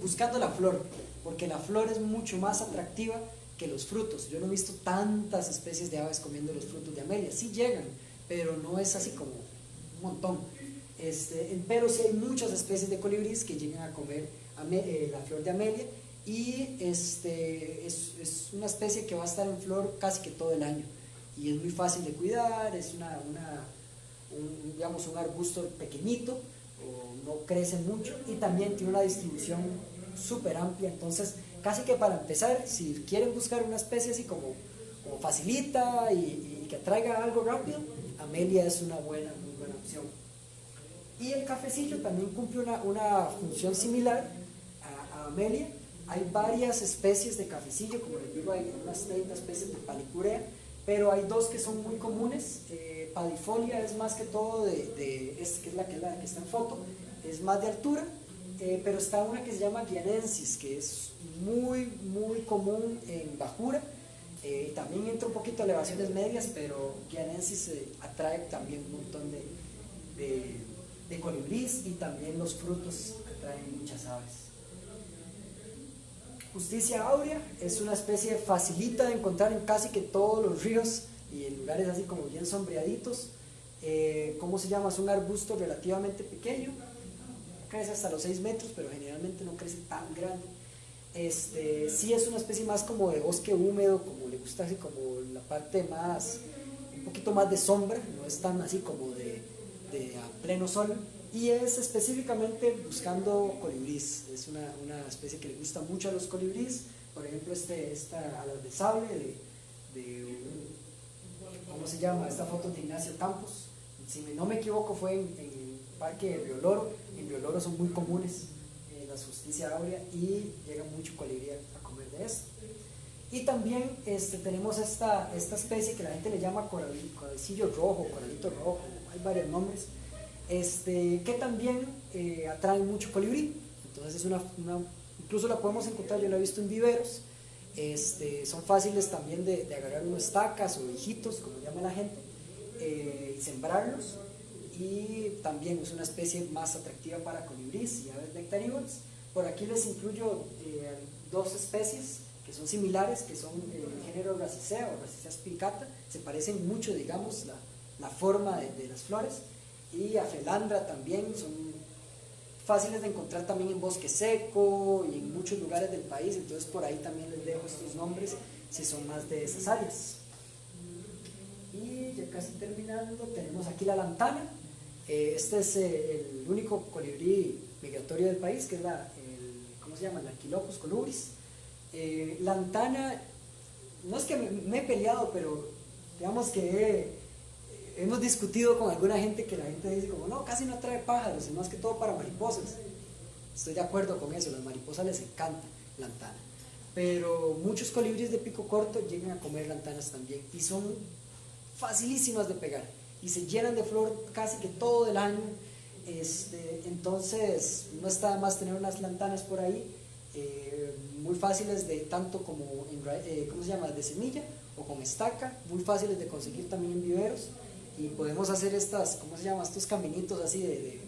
buscando la flor, porque la flor es mucho más atractiva que los frutos. Yo no he visto tantas especies de aves comiendo los frutos de amelia. Sí llegan, pero no es así como un montón. Pero sí hay muchas especies de colibríes que llegan a comer la flor de amelia, y es una especie que va a estar en flor casi que todo el año, y es muy fácil de cuidar. Es digamos un arbusto pequeñito, no crece mucho, y también tiene una distribución súper amplia. Entonces, casi que para empezar, si quieren buscar una especie así como facilita y que traiga algo rápido, amelia es una muy buena opción. Y el cafecillo también cumple una función similar a amelia. Hay varias especies de cafecillo, como les digo, hay unas 30 especies de palicurea, pero hay dos que son muy comunes. Padifolia es más que todo que es la que está en foto, es más de altura, pero está una que se llama guianensis, que es muy común en bajura. También entra un poquito a elevaciones medias, pero guianensis atrae también un montón de colibrís, y también los frutos atraen muchas aves. Justicia áurea es una especie facilita de encontrar en casi que todos los ríos y en lugares así como bien sombreaditos. ¿Cómo se llama? Es un arbusto relativamente pequeño, crece hasta los 6 metros, pero generalmente no crece tan grande. Sí es una especie más como de bosque húmedo, como le gusta, así como la parte más, un poquito más de sombra, no es tan así como de a pleno sol, y es específicamente buscando colibrís. Es una especie que le gusta mucho a los colibrís. Por ejemplo, esta alas de sable ¿cómo se llama? Esta foto de Ignacio Campos, si no me equivoco fue en el parque de Río Loro. En Río Loro son muy comunes las justicia áurea, y llega mucho colibrí a comer de esto. Y también tenemos esta especie que la gente le llama coralcillo rojo, coralito rojo, hay varios nombres, que también atrae mucho colibrí. Entonces es incluso la podemos encontrar, yo la he visto en viveros. Son fáciles también de agarrar unas estacas o hijitos, como llama la gente, y sembrarlos. Y también es una especie más atractiva para colibrís y aves nectarívoras. Por aquí les incluyo 2 especies que son similares, que son el género Racicea o Racicea spicata. Se parecen mucho, digamos, la forma de las flores. Y Afelandra también son fáciles de encontrar también en bosque seco y en muchos lugares del país. Entonces por ahí también les dejo estos nombres si son más de esas áreas. Y ya casi terminando, tenemos aquí la lantana. Este es el único colibrí migratorio del país, que es ¿cómo se llama? El Anquilocus colubris. Lantana, no es que me he peleado, pero digamos que hemos discutido con alguna gente, que la gente dice como, no, casi no atrae pájaros, es más que todo para mariposas. Estoy de acuerdo con eso, las mariposas les encanta lantana, pero muchos colibríes de pico corto llegan a comer lantanas también, y son facilísimas de pegar, y se llenan de flor casi que todo el año. Entonces no está de más tener unas lantanas por ahí, muy fáciles de tanto como ¿cómo se llama? De semilla o con estaca, muy fáciles de conseguir también en viveros. Y podemos hacer ¿cómo se llama? Estos caminitos así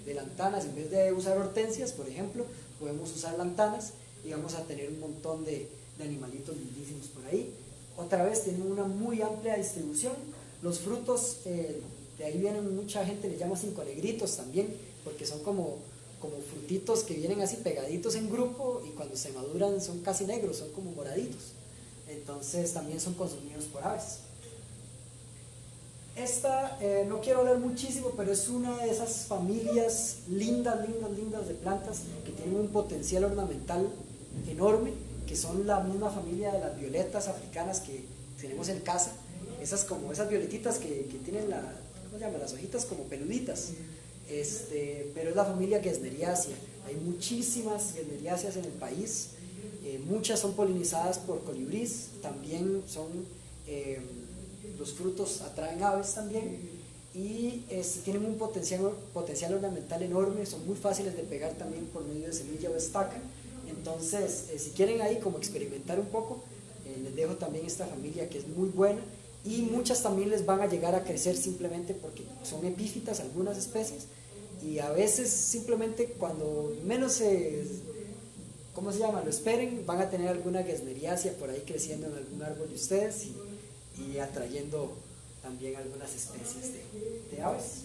de lantanas. En vez de usar hortensias, por ejemplo, podemos usar lantanas, y vamos a tener un montón de animalitos lindísimos por ahí. Otra vez tienen una muy amplia distribución. Los frutos, de ahí vienen, mucha gente le llama cinco negritos también, porque son como frutitos que vienen así pegaditos en grupo, y cuando se maduran son casi negros, son como moraditos. Entonces también son consumidos por aves. Esta, no quiero hablar muchísimo, pero es una de esas familias lindas de plantas que tienen un potencial ornamental enorme, que son la misma familia de las violetas africanas que tenemos en casa. Esas violetitas que tienen ¿cómo se llama? Las hojitas como peluditas. Pero es la familia Gesneriaceae. Hay muchísimas Gesneriaceae en el país. Muchas son polinizadas por colibrís. También los frutos atraen aves también, y tienen un potencial ornamental enorme. Son muy fáciles de pegar también por medio de semilla o estaca. Entonces, si quieren ahí como experimentar un poco, les dejo también esta familia, que es muy buena. Y muchas también les van a llegar a crecer simplemente porque son epífitas algunas especies, y a veces simplemente cuando menos ¿cómo se llama? Lo esperen, van a tener alguna Gesneriaceae por ahí creciendo en algún árbol de ustedes, y atrayendo también algunas especies de aves.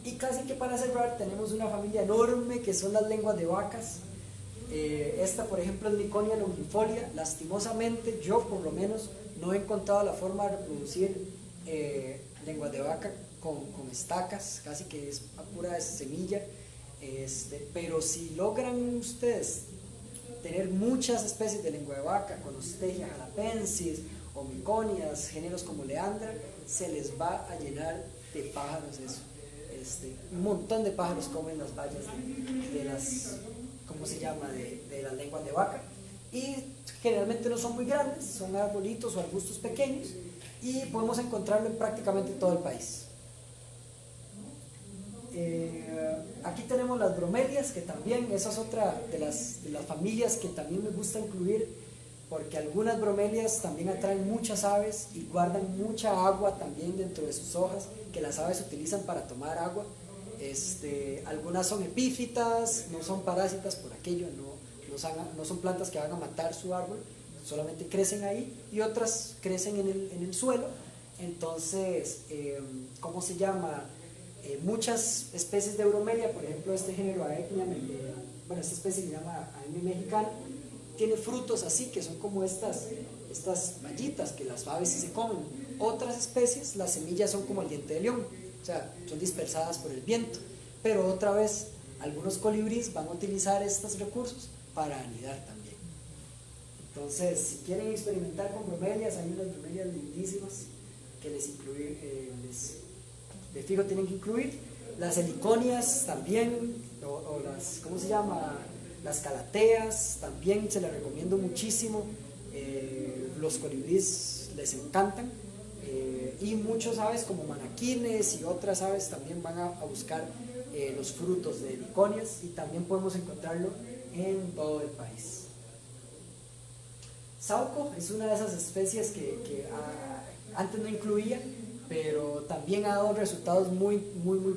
Y casi que para cerrar, tenemos una familia enorme que son las lenguas de vacas. Esta, por ejemplo, es Miconia longifolia. Lastimosamente, yo por lo menos no he encontrado la forma de reproducir lenguas de vaca con estacas, casi que es a pura semilla. Pero si logran ustedes tener muchas especies de lengua de vaca, con Ostegia jalapensis o miconias, géneros como Leandra, se les va a llenar de pájaros eso. Un montón de pájaros comen las bayas de las, ¿cómo se llama?, de las lenguas de vaca, y generalmente no son muy grandes, son arbolitos o arbustos pequeños, y podemos encontrarlo en prácticamente todo el país. aquí tenemos las bromelias, que también esa es otra de las familias que también me gusta incluir, porque algunas bromelias también atraen muchas aves y guardan mucha agua también dentro de sus hojas, que las aves utilizan para tomar agua. Algunas son epífitas, no son parásitas por aquello, no son plantas que van a matar su árbol, solamente crecen ahí, y otras crecen en el suelo. Entonces, ¿cómo se llama? Muchas especies de bromelia, por ejemplo este género Aegnia, esta especie se llama Aegnia mexicana, tiene frutos así, que son como estas bayitas que las aves sí se comen. Otras especies, las semillas son como el diente de león, o sea, son dispersadas por el viento, pero otra vez, algunos colibríes van a utilizar estos recursos para anidar también. Entonces, si quieren experimentar con bromelias, hay unas bromelias lindísimas que de fijo tienen que incluir. Las heliconias también, o las, ¿cómo se llama? Las calateas también se las recomiendo muchísimo. Los colibríes les encantan, y muchos aves como manaquines y otras aves también van a buscar los frutos de heliconias, y también podemos encontrarlo en todo el país. Sauco es una de esas especies que antes no incluía, pero también ha dado resultados muy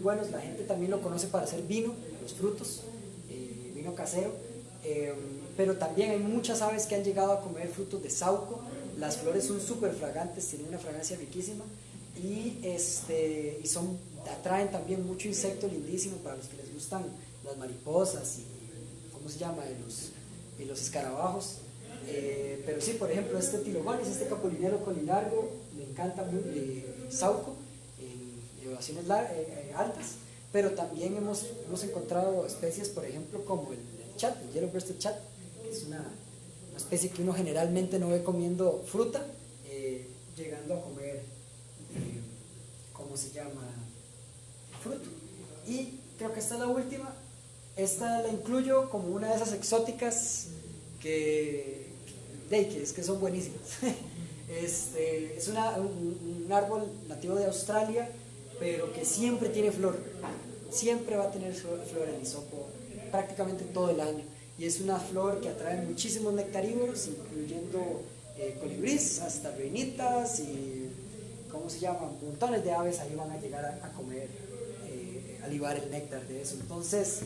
buenos. La gente también lo conoce para hacer vino, los frutos, vino casero, pero también hay muchas aves que han llegado a comer frutos de sauco. Las flores son súper fragantes, tienen una fragancia riquísima, y atraen también mucho insecto lindísimo para los que les gustan las mariposas y, ¿cómo se llama?, y los escarabajos. Pero sí, por ejemplo, este Tilogonis, este capulinero colilargo, me encanta muy sauco en elevaciones altas, pero también hemos encontrado especies, por ejemplo, como el chat, el yellow breasted chat, que es una especie que uno generalmente no ve comiendo fruta, llegando a comer, ¿cómo se llama?, fruto. Y creo que esta es la última. Esta la incluyo como una de esas exóticas que son buenísimas. Es un árbol nativo de Australia, pero que siempre tiene flor, siempre va a tener flor en hisopo prácticamente todo el año, y es una flor que atrae muchísimos nectarívoros, incluyendo colibríes, hasta reinitas y, ¿cómo se llama?, montones de aves ahí van a llegar a comer, a libar el néctar de eso. Entonces,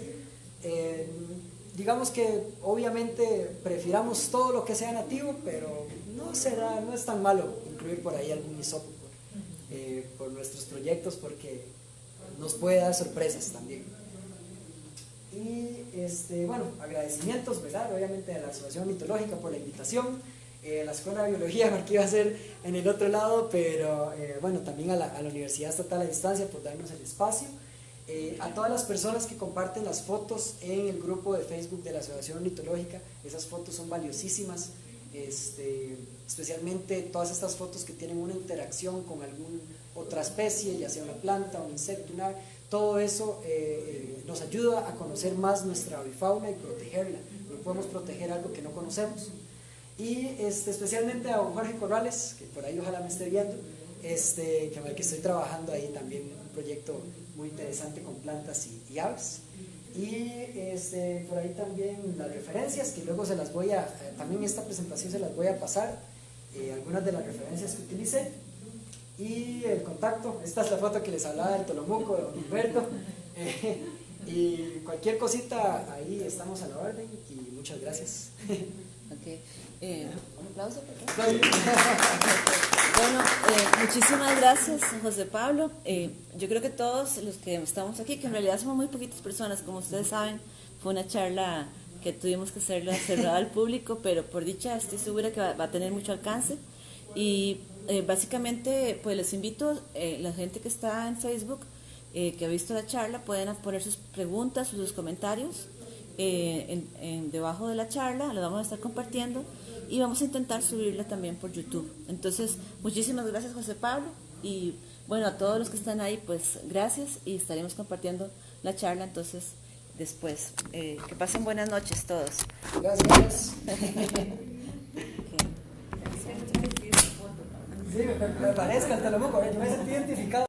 digamos que obviamente prefiramos todo lo que sea nativo, pero no es tan malo incluir por ahí algún hisopo por nuestros proyectos, porque nos puede dar sorpresas también. Y bueno, agradecimientos, ¿verdad?, obviamente a la Asociación Ornitológica por la invitación, la Escuela de Biología, que iba a ser en el otro lado, pero bueno, también a la Universidad Estatal a Distancia por darnos el espacio. A todas las personas que comparten las fotos en el grupo de Facebook de la Asociación Ornitológica, esas fotos son valiosísimas, especialmente todas estas fotos que tienen una interacción con alguna otra especie, ya sea una planta, un insecto, un ave. Todo eso nos ayuda a conocer más nuestra avifauna y protegerla. No podemos proteger algo que no conocemos. Y especialmente a Jorge Corrales, que por ahí ojalá me esté viendo, con el que estoy trabajando ahí también, un proyecto muy interesante con plantas y aves. Y por ahí también las referencias, que luego se las voy a, también esta presentación se las voy a pasar, algunas de las referencias que utilicé. Y el contacto, esta es la foto que les hablaba del Tolomuco, de don Humberto, y cualquier cosita, ahí estamos a la orden, y muchas gracias. Okay. Un aplauso, por favor. Bueno, muchísimas gracias, José Pablo. Yo creo que todos los que estamos aquí, que en realidad somos muy poquitas personas, como ustedes saben, fue una charla que tuvimos que hacerla cerrada al público, pero por dicha estoy segura que va a tener mucho alcance. Y básicamente, pues les invito, la gente que está en Facebook, que ha visto la charla, pueden poner sus preguntas o sus comentarios debajo de la charla, la vamos a estar compartiendo y vamos a intentar subirla también por YouTube. Entonces, muchísimas gracias, José Pablo, y bueno, a todos los que están ahí, pues gracias, y estaremos compartiendo la charla entonces después. Que pasen buenas noches todos. Gracias. Sí, me parezca el Tolomuco, yo me sentí identificado.